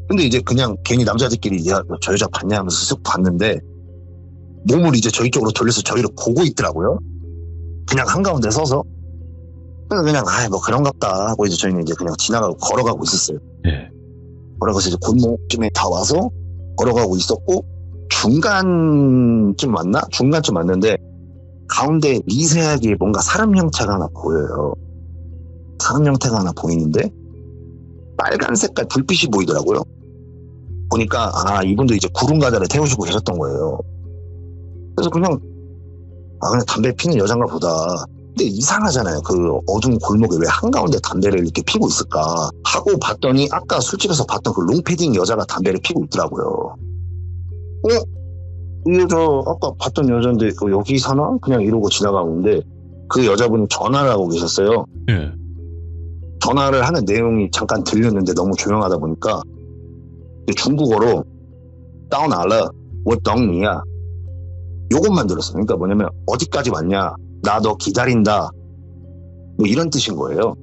근데 이제 그냥 괜히 남자들끼리 야, 저 여자 봤냐 하면서 쓱 봤는데 몸을 이제 저희 쪽으로 돌려서 저희를 보고 있더라고요. 그냥 한가운데 서서. 그래서 그냥 뭐 그런갑다 하고 이제 저희는 이제 그냥 지나가고 걸어가고 있었어요. 예. 걸어가서 이제 골목쯤에 다 와서 걸어가고 있었고 중간쯤 왔나? 중간쯤 왔는데 가운데 미세하게 뭔가 사람 형체가 하나 보여요. 사람 형태가 하나 보이는데 빨간 색깔 불빛이 보이더라고요. 보니까 이분도 이제 구름 과자를 태우시고 계셨던 거예요. 그래서 그냥 그냥 담배 피는 여잔가 보다. 근데 이상하잖아요. 그 어두운 골목에 왜 한가운데 담배를 이렇게 피고 있을까 하고 봤더니 아까 술집에서 봤던 그 롱패딩 여자가 담배를 피고 있더라고요. 이 여자 아까 봤던 여잔데 여기 사나? 그냥 이러고 지나가고 있는데 그 여자분이 전화를 하고 계셨어요. 예. 전화를 하는 내용이 잠깐 들렸는데 너무 조용하다 보니까 중국어로 다운알러 워덩니야 요것만 들었어요. 그러니까 뭐냐면 어디까지 왔냐, 나 너 기다린다, 뭐 이런 뜻인 거예요.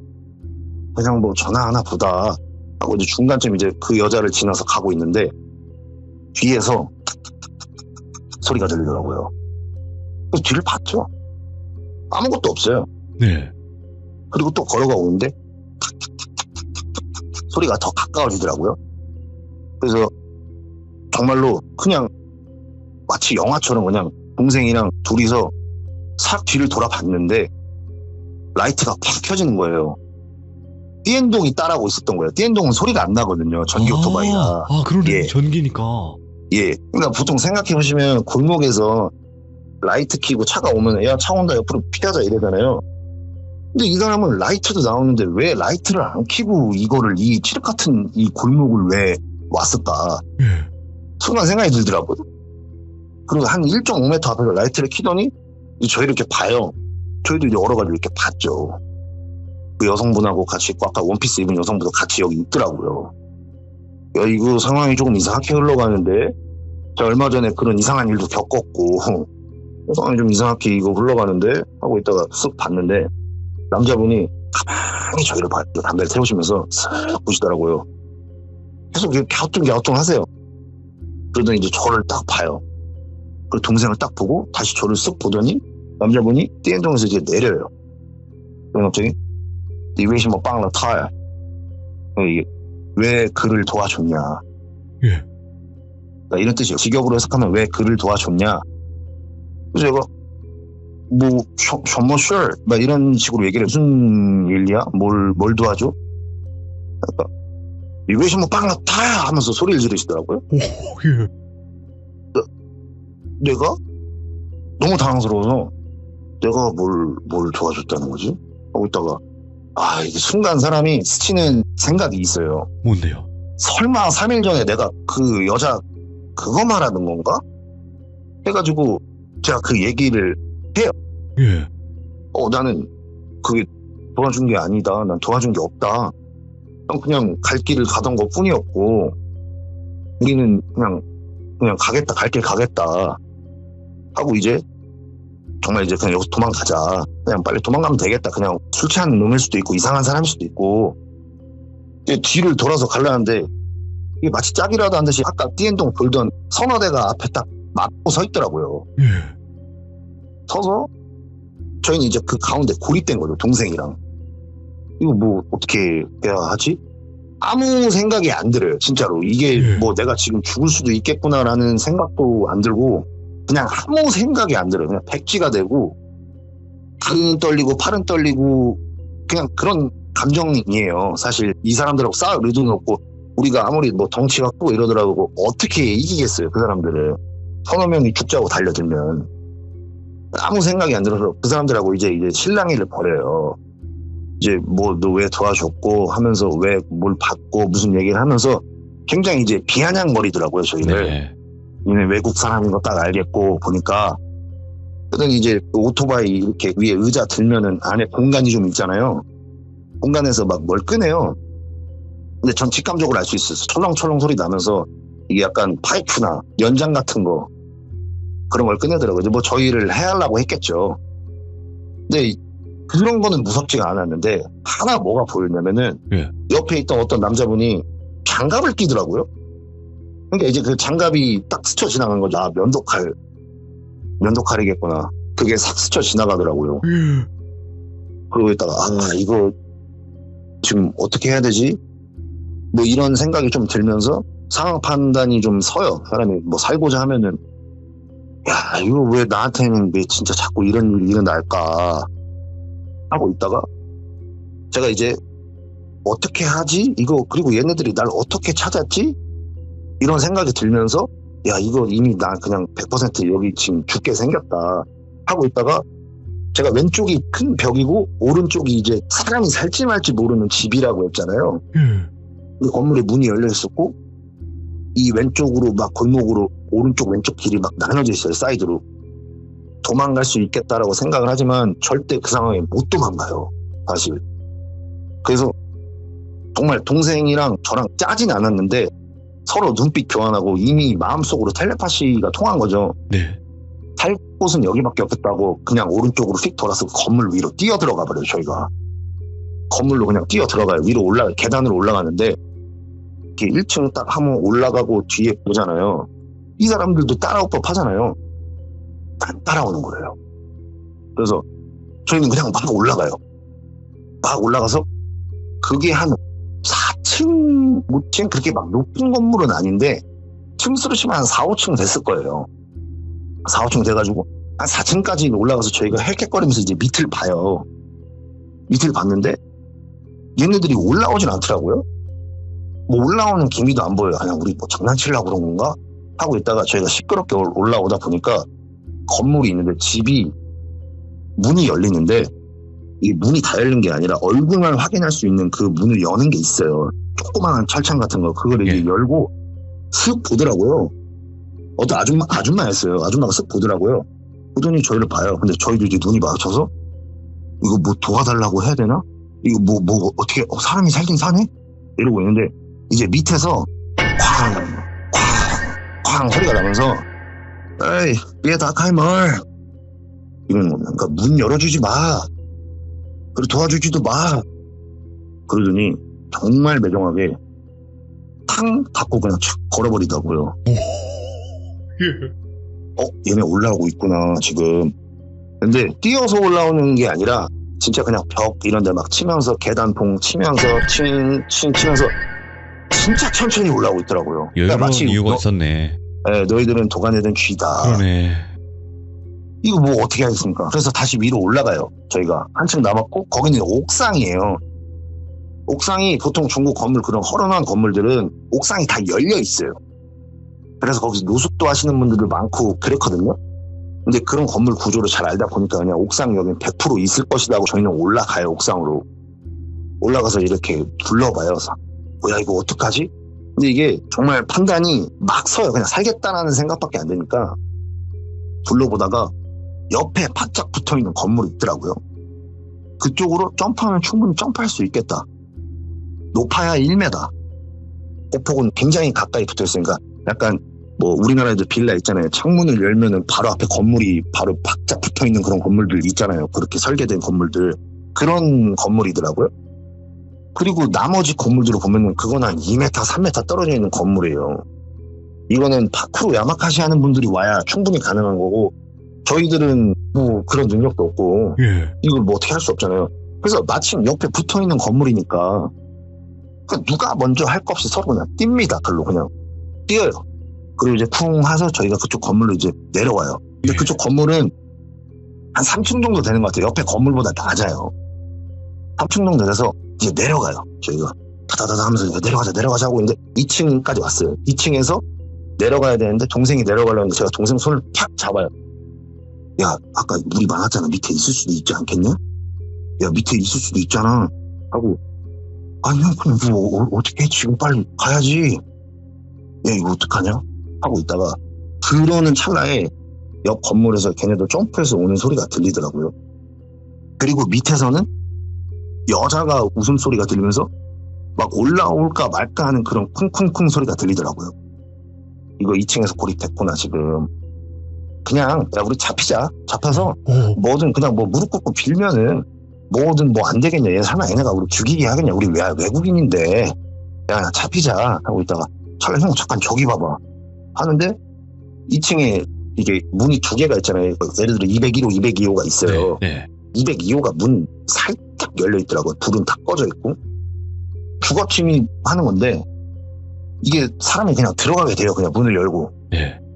그냥 뭐 전화 하나 보다 하고 이제 중간쯤 이제 그 여자를 지나서 가고 있는데 뒤에서 소리가 들리더라고요. 그래서 뒤를 봤죠. 아무것도 없어요. 네. 그리고 또 걸어가 오는데 소리가 더 가까워지더라고요. 그래서 정말로 그냥 마치 영화처럼 그냥 동생이랑 둘이서 싹 뒤를 돌아봤는데 라이트가 팍 켜지는 거예요. 띠엔동이 따라오고 있었던 거예요. 띠엔동은 소리가 안 나거든요. 전기 오토바이가. 그러네. 예. 전기니까. 예. 그러니까 보통 생각해 보시면 골목에서 라이트 켜고 차가 오면 야, 차 온다 옆으로 피하자 이러잖아요. 근데 이 사람은 라이트도 나오는데 왜 라이트를 안 켜고 이거를 이 칠흑 같은 이 골목을 왜 왔을까? 예. 순간 생각이 들더라고요. 그리고 한 1.5m 앞에서 라이트를 켜더니 저희를 이렇게 봐요. 저희도 이제 얼어가지고 이렇게 봤죠. 그 여성분하고 같이 있고 아까 원피스 입은 여성분도 같이 여기 있더라고요. 야, 이거 상황이 조금 이상하게 흘러가는데 제가 얼마 전에 그런 이상한 일도 겪었고 상황이 좀 이상하게 이거 흘러가는데 하고 있다가 쓱 봤는데 남자분이 가만히 저희를 봐요. 담배를 태우시면서 쓱 보시더라고요. 계속 갸우뚱 하세요. 그러더니 이제 저를 딱 봐요. 그리고 동생을 딱 보고 다시 저를 쓱 보더니 남자분이 띠엔동에서 이제 내려요. 그럼 갑자기 니 왜 뭐 빵을 타야? 왜 그를 도와줬냐? 예. 그러니까 이런 뜻이에요. 직역으로 해석하면 왜 그를 도와줬냐? 그래서 제가 뭐 sure 막 이런 식으로 얘기를 무슨 일이야? 뭘 도와줘? 그러니까 니 왜 뭐 빵을 타야? 하면서 소리를 지르시더라고요. 오, 예. 내가 너무 당황스러워서 내가 뭘 도와줬다는 거지? 하고 있다가 이게 순간 사람이 스치는 생각이 있어요. 뭔데요? 설마 3일 전에 내가 그 여자 그거 말하는 건가? 해가지고 제가 그 얘기를 해요. 예. 나는 그게 도와준 게 아니다. 난 도와준 게 없다. 그냥 갈 길을 가던 것 뿐이었고 우리는 그냥 가겠다. 갈 길 가겠다. 하고 이제 정말 이제 그냥 여기서 도망가자. 그냥 빨리 도망가면 되겠다. 그냥 술 취한 놈일 수도 있고 이상한 사람일 수도 있고 이제 뒤를 돌아서 가려는데 이게 마치 짝이라도 한 듯이 아까 띠엔동 돌던 선어대가 앞에 딱 막고 서 있더라고요. 예. 서서 저희는 이제 그 가운데 고립된 거죠. 동생이랑. 이거 뭐 어떻게 해야 하지? 아무 생각이 안 들어요. 진짜로. 이게 뭐 내가 지금 죽을 수도 있겠구나라는 생각도 안 들고 그냥 아무 생각이 안 들어요. 그냥 백지가 되고 등은 떨리고 팔은 떨리고 그냥 그런 감정이에요. 사실 이 사람들하고 싸울 의도는 없고 우리가 아무리 뭐 덩치가 크고 이러더라도 어떻게 이기겠어요. 그 사람들을. 서너 명이 죽자고 달려들면 아무 생각이 안 들어서 그 사람들하고 이제 실랑이를 벌여요. 이제 뭐 너 왜 도와줬고 하면서 왜 뭘 받고 무슨 얘기를 하면서 굉장히 이제 비아냥거리더라고요. 저희를. 네. 얘네 외국 사람인 거 딱 알겠고 보니까 그러더니 이제 오토바이 이렇게 위에 의자 들면은 안에 공간이 좀 있잖아요. 공간에서 막 뭘 꺼내요. 근데 전 직감적으로 알 수 있어요. 철렁철렁 소리 나면서 이게 약간 파이프나 연장 같은 거 그런 걸 꺼내더라고요. 뭐 저희를 해하려고 했겠죠. 근데 그런 거는 무섭지가 않았는데 하나 뭐가 보였냐면은 옆에 있던 어떤 남자분이 장갑을 끼더라고요. 그러니까 이제 그 장갑이 딱 스쳐 지나간 거죠. 면도칼이겠구나. 그게 싹 스쳐 지나가더라고요. 그러고 있다가 이거 지금 어떻게 해야 되지? 뭐 이런 생각이 좀 들면서 상황 판단이 좀 서요. 사람이 뭐 살고자 하면은 야 이거 왜 나한테는 왜 진짜 자꾸 이런 일이 일어날까 하고 있다가 제가 이제 어떻게 하지? 이거 그리고 얘네들이 날 어떻게 찾았지? 이런 생각이 들면서 야 이거 이미 나 그냥 100% 여기 지금 죽게 생겼다 하고 있다가 제가 왼쪽이 큰 벽이고 오른쪽이 이제 사람이 살지 말지 모르는 집이라고 했잖아요. 그 건물에 문이 열려 있었고 이 왼쪽으로 막 골목으로 오른쪽 왼쪽 길이 막 나눠져 있어요. 사이드로. 도망갈 수 있겠다라고 생각을 하지만 절대 그 상황에 못 도망가요. 사실. 그래서 정말 동생이랑 저랑 짜진 않았는데 서로 눈빛 교환하고 이미 마음속으로 텔레파시가 통한 거죠. 네. 살 곳은 여기밖에 없겠다고 그냥 오른쪽으로 휙 돌아서 건물 위로 뛰어 들어가 버려요. 저희가. 건물로 그냥 뛰어 들어가요. 위로 계단으로 올라가는데 이렇게 1층 딱 한번 올라가고 뒤에 보잖아요. 이 사람들도 따라올 법 하잖아요. 안 따라오는 거예요. 그래서 저희는 그냥 막 올라가요. 막 올라가서 그게 한 4층, 5층 그렇게 막 높은 건물은 아닌데 층수로 치면 한 4, 5층 됐을 거예요. 4, 5층 돼가지고 한 4층까지 올라가서 저희가 헥헥거리면서 이제 밑을 봐요. 밑을 봤는데 얘네들이 올라오진 않더라고요. 뭐 올라오는 기미도 안 보여요. 그냥 우리 뭐 장난치려고 그런 건가? 하고 있다가 저희가 시끄럽게 올라오다 보니까 건물이 있는데 집이 문이 열리는데 이 문이 다 열린 게 아니라 얼굴만 확인할 수 있는 그 문을 여는 게 있어요. 조그마한 철창 같은 거 그거를 이제 열고 슥 보더라고요. 어떤 아줌마였어요. 아줌마가 쓱 보더라고요. 보더니 저희를 봐요. 근데 저희도 이제 눈이 마주쳐서 이거 뭐 도와달라고 해야 되나? 이거 뭐 어떻게 사람이 살긴 사네? 이러고 있는데 이제 밑에서 쾅 소리가 나면서 에이 얘 다카이멀 이러는 겁니다. 그러니까 문 열어주지 마. 그리고 도와주지도 마. 그러더니 정말 매정하게 탕 닫고 그냥 촥 걸어버리더라고요. 얘네 올라오고 있구나 지금. 근데 뛰어서 올라오는 게 아니라 진짜 그냥 벽 이런 데 막 치면서 계단봉 치면서 치면서 진짜 천천히 올라오고 있더라고요. 여유로운 이유가 있었네. 너희들은 도가내든 쥐다. 그러네. 이거 뭐 어떻게 하겠습니까? 그래서 다시 위로 올라가요. 저희가 한층 남았고 거기는 옥상이에요. 옥상이 보통 중국 건물 그런 허름한 건물들은 옥상이 다 열려 있어요. 그래서 거기서 노숙도 하시는 분들도 많고 그랬거든요. 근데 그런 건물 구조를 잘 알다 보니까 그냥 옥상 여기 100% 있을 것이다 하고 저희는 올라가요. 옥상으로 올라가서 이렇게 둘러봐요. 뭐야 이거 어떡하지? 근데 이게 정말 판단이 막 서요. 그냥 살겠다라는 생각밖에 안 되니까 둘러보다가 옆에 바짝 붙어있는 건물이 있더라고요. 그쪽으로 점프하면 충분히 점프할 수 있겠다. 높아야 1m. 오폭은 굉장히 가까이 붙어있으니까 약간 뭐 우리나라에도 빌라 있잖아요. 창문을 열면은 바로 앞에 건물이 바로 바짝 붙어있는 그런 건물들 있잖아요. 그렇게 설계된 건물들. 그런 건물이더라고요. 그리고 나머지 건물들을 보면은 그건 한 2m, 3m 떨어져 있는 건물이에요. 이거는 파쿠르 야마카시 하는 분들이 와야 충분히 가능한 거고 저희들은 뭐 그런 능력도 없고 이걸 뭐 어떻게 할 수 없잖아요. 그래서 마침 옆에 붙어있는 건물이니까 누가 먼저 할 것 없이 서로 그냥 뜁니다. 글로 그냥 뛰어요. 그리고 이제 쿵 해서 저희가 그쪽 건물로 이제 내려와요. 근데 그쪽 건물은 한 3층 정도 되는 것 같아요. 옆에 건물보다 낮아요. 3층 정도 돼서 이제 내려가요. 저희가 다다다다 하면서 내려가자 하고 있는데 2층까지 왔어요. 2층에서 내려가야 되는데 동생이 내려가려는데 제가 동생 손을 팍 잡아요. 야 아까 물이 많았잖아. 밑에 있을 수도 있지 않겠냐? 야 밑에 있을 수도 있잖아 하고 아니요 그냥 뭐 어떻게 해 지금 빨리 가야지. 야 이거 어떡하냐? 하고 있다가 그러는 찰나에 옆 건물에서 걔네도 점프해서 오는 소리가 들리더라고요. 그리고 밑에서는 여자가 웃음소리가 들리면서 막 올라올까 말까 하는 그런 쿵쿵쿵 소리가 들리더라고요. 이거 2층에서 고립됐구나 지금. 그냥 야 우리 잡혀서 뭐든 그냥 뭐 무릎 꿇고 빌면은 뭐든 뭐 안 되겠냐. 얘 설마 얘네가 우리 죽이게 하겠냐. 우리 외국인인데 야 잡히자 하고 있다가 형 잠깐 저기 봐봐 하는데 2층에 이게 문이 2개가 있잖아요. 예를 들어 201호, 202호가 있어요. 네. 202호가 문 살짝 열려 있더라고요. 불은 다 꺼져 있고 주거침입 하는 건데 이게 사람이 그냥 들어가게 돼요. 그냥 문을 열고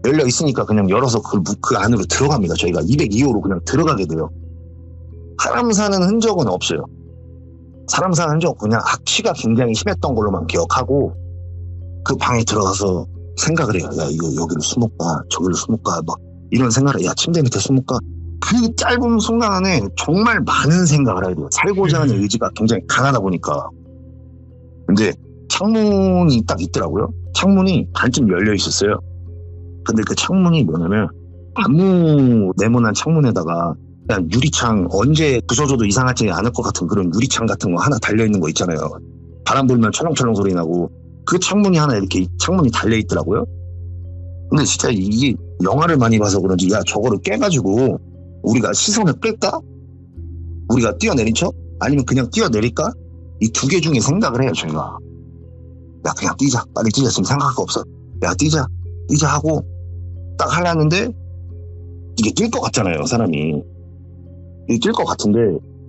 열려 있으니까 그냥 열어서 그 안으로 들어갑니다. 저희가 202호로 그냥 들어가게 돼요. 사람 사는 흔적은 없어요. 사람 사는 흔적 그냥 악취가 굉장히 심했던 걸로만 기억하고 그 방에 들어가서 생각을 해요. 야 이거 여기로 숨을까 저기로 숨을까 막 이런 생각을 야 침대 밑에 숨을까. 그 짧은 순간 안에 정말 많은 생각을 해야 돼요. 살고자 하는 의지가 굉장히 강하다 보니까. 근데 창문이 딱 있더라고요. 창문이 반쯤 열려 있었어요. 근데 그 창문이 뭐냐면 아무 네모난 창문에다가 그냥 유리창 언제 부서져도 이상하지 않을 것 같은 그런 유리창 같은 거 하나 달려있는 거 있잖아요. 바람 불면 철렁철렁 소리 나고 그 창문이 하나 이렇게 창문이 달려있더라고요. 근데 진짜 이게 영화를 많이 봐서 그런지 야 저거를 깨가지고 우리가 시선을 끌까? 우리가 뛰어내린 척? 아니면 그냥 뛰어내릴까? 이 2개 중에 생각을 해요 저희가. 야 그냥 뛰자 빨리 뛰자 지금 생각할 거 없어. 야 뛰자 하고 딱 하려는데 이게 뛸 것 같잖아요, 사람이. 이게 뛸 것 같은데,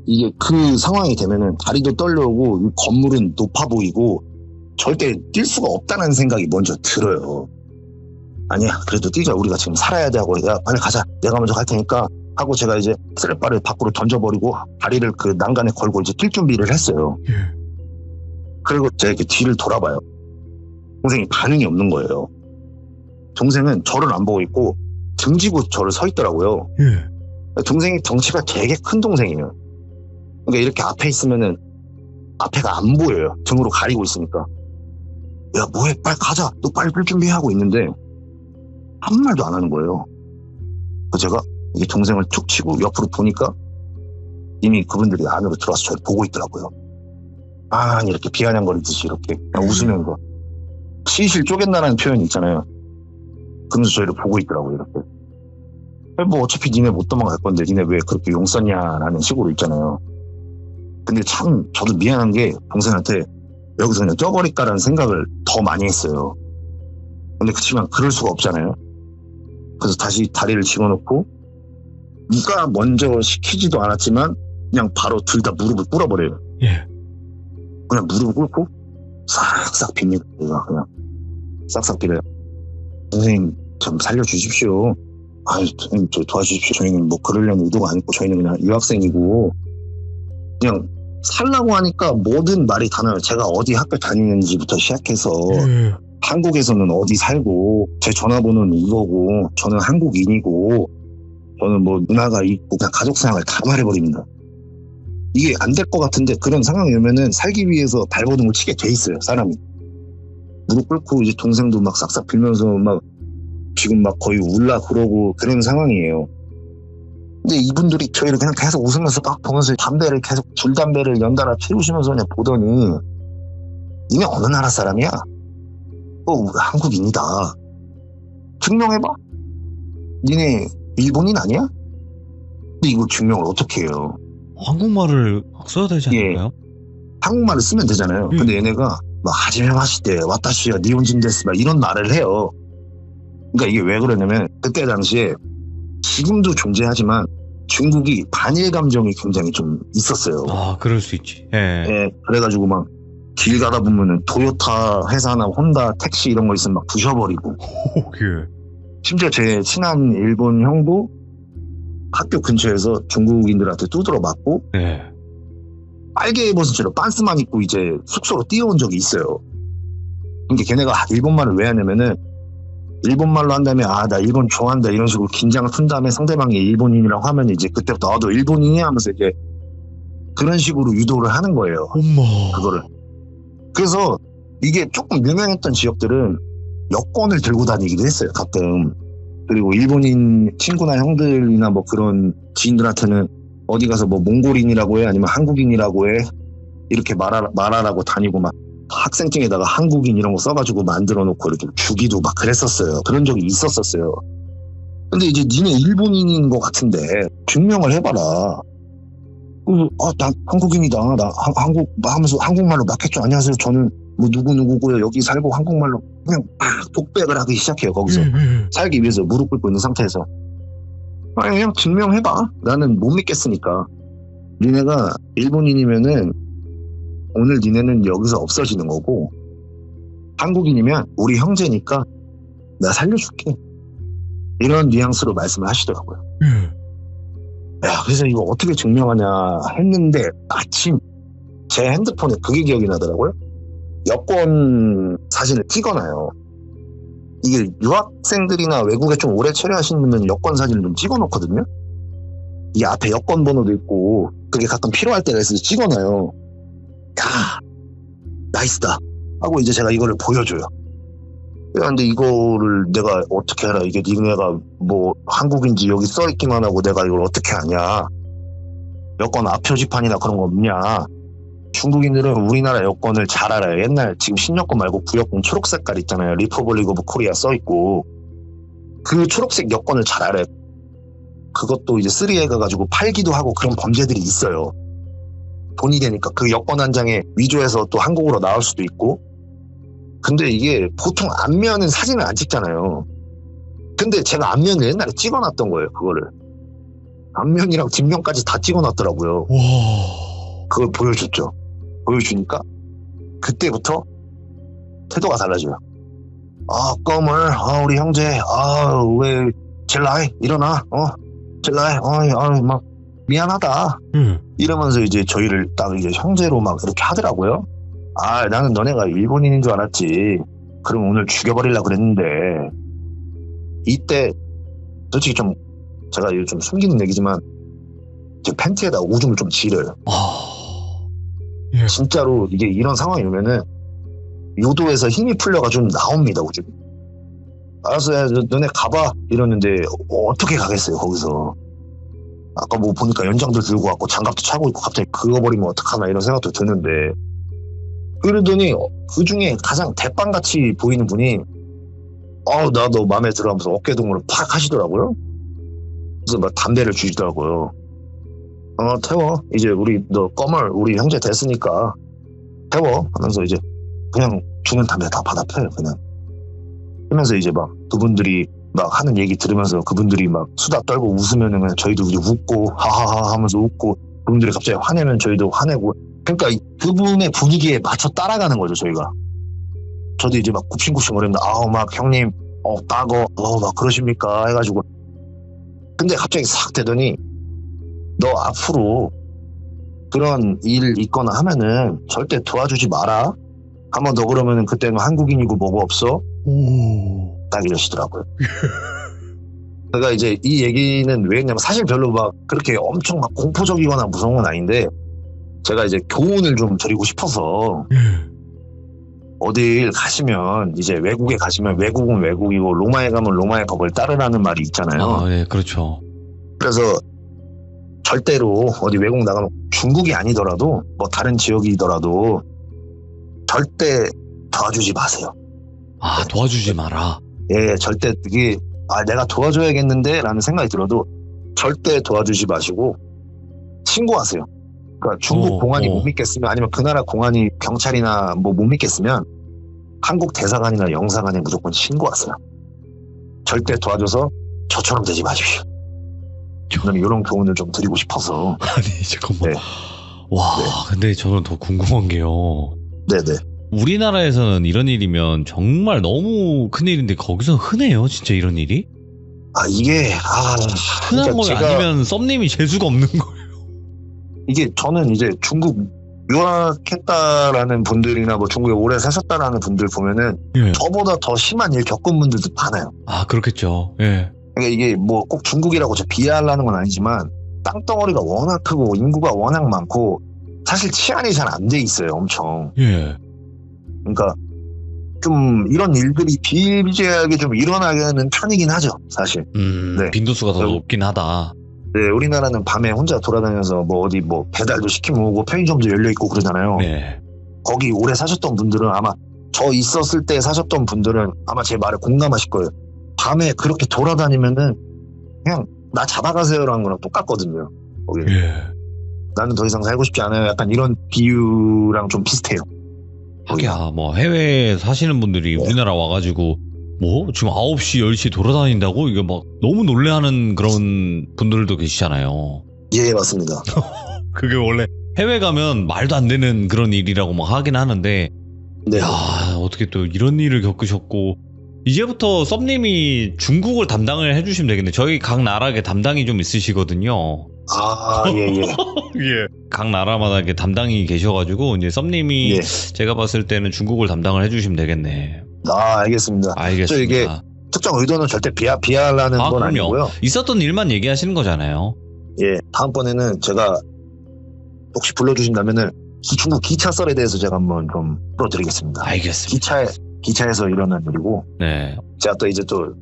이게 그 상황이 되면은 다리도 떨려오고, 이 건물은 높아 보이고, 절대 뛸 수가 없다는 생각이 먼저 들어요. 아니야, 그래도 뛰자. 우리가 지금 살아야 돼 하고, 야, 빨리 가자. 내가 먼저 갈 테니까. 하고 제가 이제 쓰레빠를 밖으로 던져버리고, 다리를 그 난간에 걸고 이제 뛸 준비를 했어요. 그리고 제가 이렇게 뒤를 돌아봐요. 동생이 반응이 없는 거예요. 동생은 저를 안 보고 있고, 등지고 저를 서 있더라고요. 동생이 덩치가 되게 큰 동생이에요. 그러니까 이렇게 앞에 있으면은 앞에가 안 보여요. 등으로 가리고 있으니까. 야, 뭐해? 빨리 가자. 너 빨리 뛸 준비하고 있는데 한 말도 안 하는 거예요. 그래서 제가 이게 동생을 툭 치고 옆으로 보니까 이미 그분들이 안으로 들어와서 저를 보고 있더라고요. 아니, 이렇게 비아냥거리듯이 이렇게 그냥 웃으면서 시실 쪼갠다는 표현이 있잖아요. 그러면서 저희를 보고 있더라고요. 이렇게. 뭐 어차피 니네 못 도망갈 건데 니네 왜 그렇게 용 썼냐라는 식으로 있잖아요. 근데 참 저도 미안한 게 동생한테 여기서 그냥 쪄버릴까라는 생각을 더 많이 했어요. 근데 그치만 그럴 수가 없잖아요. 그래서 다시 다리를 집어넣고 누가 먼저 시키지도 않았지만 그냥 바로 둘 다 무릎을 꿇어버려요. 그냥 무릎을 꿇고 싹싹 빕니다. 그냥 싹싹 빌어요. 선생님 좀 살려주십시오. 아유, 선생님 저 도와주십시오. 저희는 뭐 그러려는 의도가 아니고 저희는 그냥 유학생이고 그냥 살라고 하니까 모든 말이 다 나요. 제가 어디 학교 다니는지부터 시작해서 한국에서는 어디 살고 제 전화번호는 이거고 저는 한국인이고 저는 뭐 누나가 있고 그냥 가족 상황을 다 말해버립니다. 이게 안 될 것 같은데 그런 상황이 오면은 살기 위해서 발버둥을 치게 돼 있어요, 사람이. 무릎 꿇고 이제 동생도 막 싹싹 빌면서 막 지금 막 거의 울라 그러고 그런 상황이에요. 근데 이분들이 저희를 그냥 계속 웃으면서 막 보면서 담배를 계속 줄담배를 연달아 피우시면서 그냥 보더니 니네 어느 나라 사람이야? 한국인이다. 증명해봐. 니네 일본인 아니야? 근데 이거 증명을 어떻게 해요? 한국말을 써야 되지 않을까요? 한국말을 쓰면 되잖아요. 근데 얘네가 막 하지메 마시테 와타시와 니혼진 데스 막 이런 말을 해요. 그러니까 이게 왜 그러냐면 그때 당시에 지금도 존재하지만 중국이 반일 감정이 굉장히 좀 있었어요. 아, 그럴 수 있지. 예, 그래가지고 막 길 가다 보면은 토요타 회사나 혼다 택시 이런 거 있으면 막 부셔버리고. 심지어 제 친한 일본 형도 학교 근처에서 중국인들한테 두드러 맞고 빨개 입었은 채로 빤스만 입고 이제 숙소로 뛰어온 적이 있어요. 그러니까 걔네가 일본말을 왜 하냐면은 일본말로 한 다음에 나 일본 좋아한다 이런 식으로 긴장을 푼 다음에 상대방이 일본인이라고 하면 이제 그때부터 너 일본인이 하면서 이제 그런 식으로 유도를 하는 거예요. 그거를. 그래서 이게 조금 유명했던 지역들은 여권을 들고 다니기도 했어요, 가끔. 그리고 일본인 친구나 형들이나 뭐 그런 지인들한테는 어디 가서 뭐 몽골인이라고 해 아니면 한국인이라고 해 이렇게 말하라고 다니고 막 학생증에다가 한국인 이런 거 써가지고 만들어 놓고 이렇게 주기도 막 그랬었어요. 그런 적이 있었어요. 근데 이제 니네 일본인인 것 같은데 증명을 해봐라. 나 한국인이다. 나 한국 하면서 한국말로 막 했죠. 안녕하세요. 저는 뭐 누구누구고요. 여기 살고 한국말로 그냥 독백을 하기 시작해요. 거기서 살기 위해서 무릎 꿇고 있는 상태에서. 아니 그냥 증명해봐. 나는 못 믿겠으니까. 니네가 일본인이면은 오늘 니네는 여기서 없어지는 거고 한국인이면 우리 형제니까 나 살려줄게. 이런 뉘앙스로 말씀을 하시더라고요. 야, 그래서 이거 어떻게 증명하냐 했는데 마침 제 핸드폰에 그게 기억이 나더라고요. 여권 사진을 찍어놔요. 이게 유학생들이나 외국에 좀 오래 체류하시는 분들은 여권 사진을 좀 찍어놓거든요. 이 앞에 여권 번호도 있고 그게 가끔 필요할 때가 있어서 찍어놔요. 야, 나이스다 하고 이제 제가 이거를 보여줘요. 근데 이거를 내가 어떻게 알아? 이게 니네가 뭐 한국인지 여기 써있기만 하고 내가 이걸 어떻게 아냐? 여권 앞표지판이나 그런 거 없냐? 중국인들은 우리나라 여권을 잘 알아요. 옛날 지금 신여권 말고 구여권 초록 색깔 있잖아요. 리퍼블릭 오브 코리아 써있고 그 초록색 여권을 잘 알아요. 그것도 이제 3A 가가지고 팔기도 하고 그런 범죄들이 있어요. 돈이 되니까 그 여권 한 장에 위조해서 또 한국으로 나올 수도 있고. 근데 이게 보통 안면은 사진을 안 찍잖아요. 근데 제가 안면을 옛날에 찍어놨던 거예요, 그거를. 안면이랑 뒷면까지 다 찍어놨더라고요. 와. 그걸 보여줬죠. 보여주니까 그때부터 태도가 달라져요. 아, 껌을, 우리 형제, 왜, 젤라이, 일어나, 젤라이, 막, 미안하다. 이러면서 이제 저희를 딱 이제 형제로 막 이렇게 하더라고요. 나는 너네가 일본인인 줄 알았지. 그럼 오늘 죽여버리려고 그랬는데. 이때, 솔직히 좀, 제가 이거 좀 숨기는 얘기지만, 제 팬티에다 오줌을 좀 지려요. 예. 진짜로 이게 이런 상황이 오면은, 요도에서 힘이 풀려가지고 나옵니다, 오줌이. 알았어, 야, 너네 가봐. 이러는데, 어떻게 가겠어요, 거기서. 아까 뭐 보니까 연장들 들고 왔고, 장갑도 차고 있고, 갑자기 그거 버리면 어떡하나, 이런 생각도 드는데. 그러더니, 그 중에 가장 대빵같이 보이는 분이, 나 너 마음에 들어 하면서 어깨동무를 팍 하시더라고요. 그래서 막 담배를 주시더라고요. 태워. 이제 너 껌을, 우리 형제 됐으니까, 태워. 하면서 이제, 그냥 주는 담배 다 받아 펴요, 그냥. 그러면서 이제 막 그분들이 막 하는 얘기 들으면서 그분들이 막 수다 떨고 웃으면은 그냥 저희도 이제 웃고 하하하 하면서 웃고 그분들이 갑자기 화내면 저희도 화내고 그러니까 그분의 분위기에 맞춰 따라가는 거죠, 저희가. 저도 이제 막 굽신굽신 거리는데 막 형님 따거 막 그러십니까 해가지고 근데 갑자기 싹 되더니 너 앞으로 그런 일 있거나 하면은 절대 도와주지 마라. 한번 더 그러면은 그때는 한국인이고 뭐고 없어. 딱 이러시더라고요. 제가 이제 이 얘기는 왜 했냐면 사실 별로 막 그렇게 엄청 막 공포적이거나 무서운 건 아닌데 제가 이제 교훈을 좀 드리고 싶어서 어딜 가시면 이제 외국에 가시면 외국은 외국이고 로마에 가면 로마의 법을 따르라는 말이 있잖아요. 네, 그렇죠. 그래서 절대로 어디 외국 나가면 중국이 아니더라도 뭐 다른 지역이더라도 절대 도와주지 마세요. 도와주지 마라. 예, 절대 이게 내가 도와줘야겠는데 라는 생각이 들어도 절대 도와주지 마시고 신고하세요. 그러니까 중국 공안이 못 믿겠으면 아니면 그 나라 공안이 경찰이나 뭐 못 믿겠으면 한국 대사관이나 영사관에 무조건 신고하세요. 절대 도와줘서 저처럼 되지 마십시오. 저는 이런 교훈을 좀 드리고 싶어서. 아니 잠깐만. 네. 와, 네. 근데 저는 더 궁금한 게요. 네네. 우리나라에서는 이런 일이면 정말 너무 큰일인데 거기서 흔해요, 진짜 이런 일이? 이게 흔한 그러니까 건 아니면 썸님이 재수가 없는 거예요. 이게 저는 이제 중국 유학했다라는 분들이나 뭐 중국에 오래 사셨다라는 분들 보면은 예. 저보다 더 심한 일 겪은 분들도 많아요. 그렇겠죠. 예. 그러니까 이게 뭐 꼭 중국이라고 비하하려는 건 아니지만 땅덩어리가 워낙 크고 인구가 워낙 많고 사실 치안이 잘 안 돼 있어요, 엄청. 예. 그러니까 좀 이런 일들이 비일비재하게 좀 일어나는 편이긴 하죠, 사실. 네. 빈도수가 더 높긴 하다. 네, 우리나라는 밤에 혼자 돌아다녀서 뭐 어디 뭐 배달도 시키면 오고 편의점도 열려 있고 그러잖아요. 네. 거기 오래 사셨던 분들은 아마 저 있었을 때 사셨던 분들은 아마 제 말에 공감하실 거예요. 밤에 그렇게 돌아다니면은 그냥 나 잡아가세요라는 거랑 똑같거든요. 거기. 예. 나는 더 이상 살고 싶지 않아요. 약간 이런 비유랑 좀 비슷해요. 하기야, 뭐 해외에 사시는 분들이 우리나라 와가지고 뭐 지금 9시, 10시 돌아다닌다고 이게 막 너무 놀래하는 그런 분들도 계시잖아요. 예, 맞습니다. 그게 원래 해외 가면 말도 안 되는 그런 일이라고 막 하긴 하는데 네. 야, 어떻게 또 이런 일을 겪으셨고 이제부터 썸님이 중국을 담당을 해주시면 되겠네. 저희 각 나라에 담당이 좀 있으시거든요. 예. 예. 각 나라마다 이렇게 담당이 계셔가지고 이제 썸님이 예. 제가 봤을 때는 중국을 담당을 해주시면 되겠네. 알겠습니다. 알겠습니다. 이게 특정 의도는 절대 비하하려는 건 그럼요. 아니고요. 있었던 일만 얘기하시는 거잖아요. 예, 다음번에는 제가 혹시 불러주신다면은 중국 기차 썰에 대해서 제가 한번 좀 풀어드리겠습니다. 알겠습니다. 기차에서 일어난 일이고, 네. 제가 또 이제 또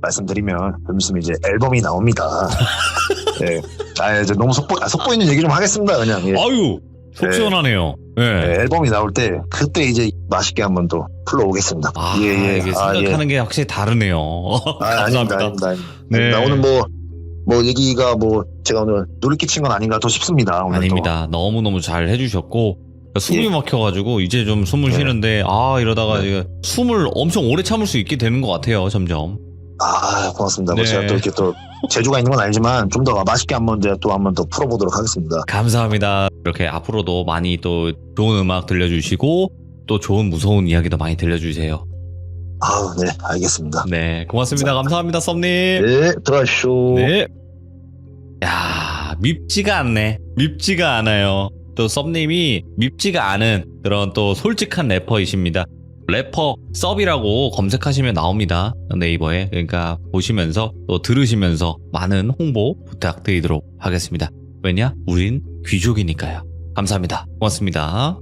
말씀드리면 좀 있으면 이제 앨범이 나옵니다. 예, 이제 너무 속보 있는 얘기 좀 하겠습니다, 그냥. 예. 아유, 속 시원하네요. 네. 앨범이 나올 때 그때 이제 맛있게 한번 또 풀러오겠습니다. 이게 생각하는 게 확실히 다르네요. 감사합니다. 아닙니다. 네. 오늘 뭐 얘기가 제가 오늘 놀이 끼친 건 아닌가 또 싶습니다. 오늘 아닙니다. 너무너무 잘 해주셨고 숨이 막혀가지고 이제 좀 숨을 쉬는데 이러다가 이제 숨을 엄청 오래 참을 수 있게 되는 것 같아요, 점점. 아, 고맙습니다. 뭐 네. 제가 또 이렇게 또 재주가 있는 건 아니지만 좀 더 맛있게 한번 제가 또 한번 더 풀어보도록 하겠습니다. 감사합니다. 이렇게 앞으로도 많이 또 좋은 음악 들려주시고 또 좋은 무서운 이야기도 많이 들려주세요. 아, 네, 알겠습니다. 네, 고맙습니다. 감사합니다, 썸님. 네, 들어가시오. 네. 야, 밉지가 않네. 밉지가 않아요. 또 썸님이 밉지가 않은 그런 또 솔직한 래퍼이십니다. 래퍼 섭이라고 검색하시면 나옵니다. 네이버에. 그러니까 보시면서 또 들으시면서 많은 홍보 부탁드리도록 하겠습니다. 왜냐? 우린 귀족이니까요. 감사합니다. 고맙습니다.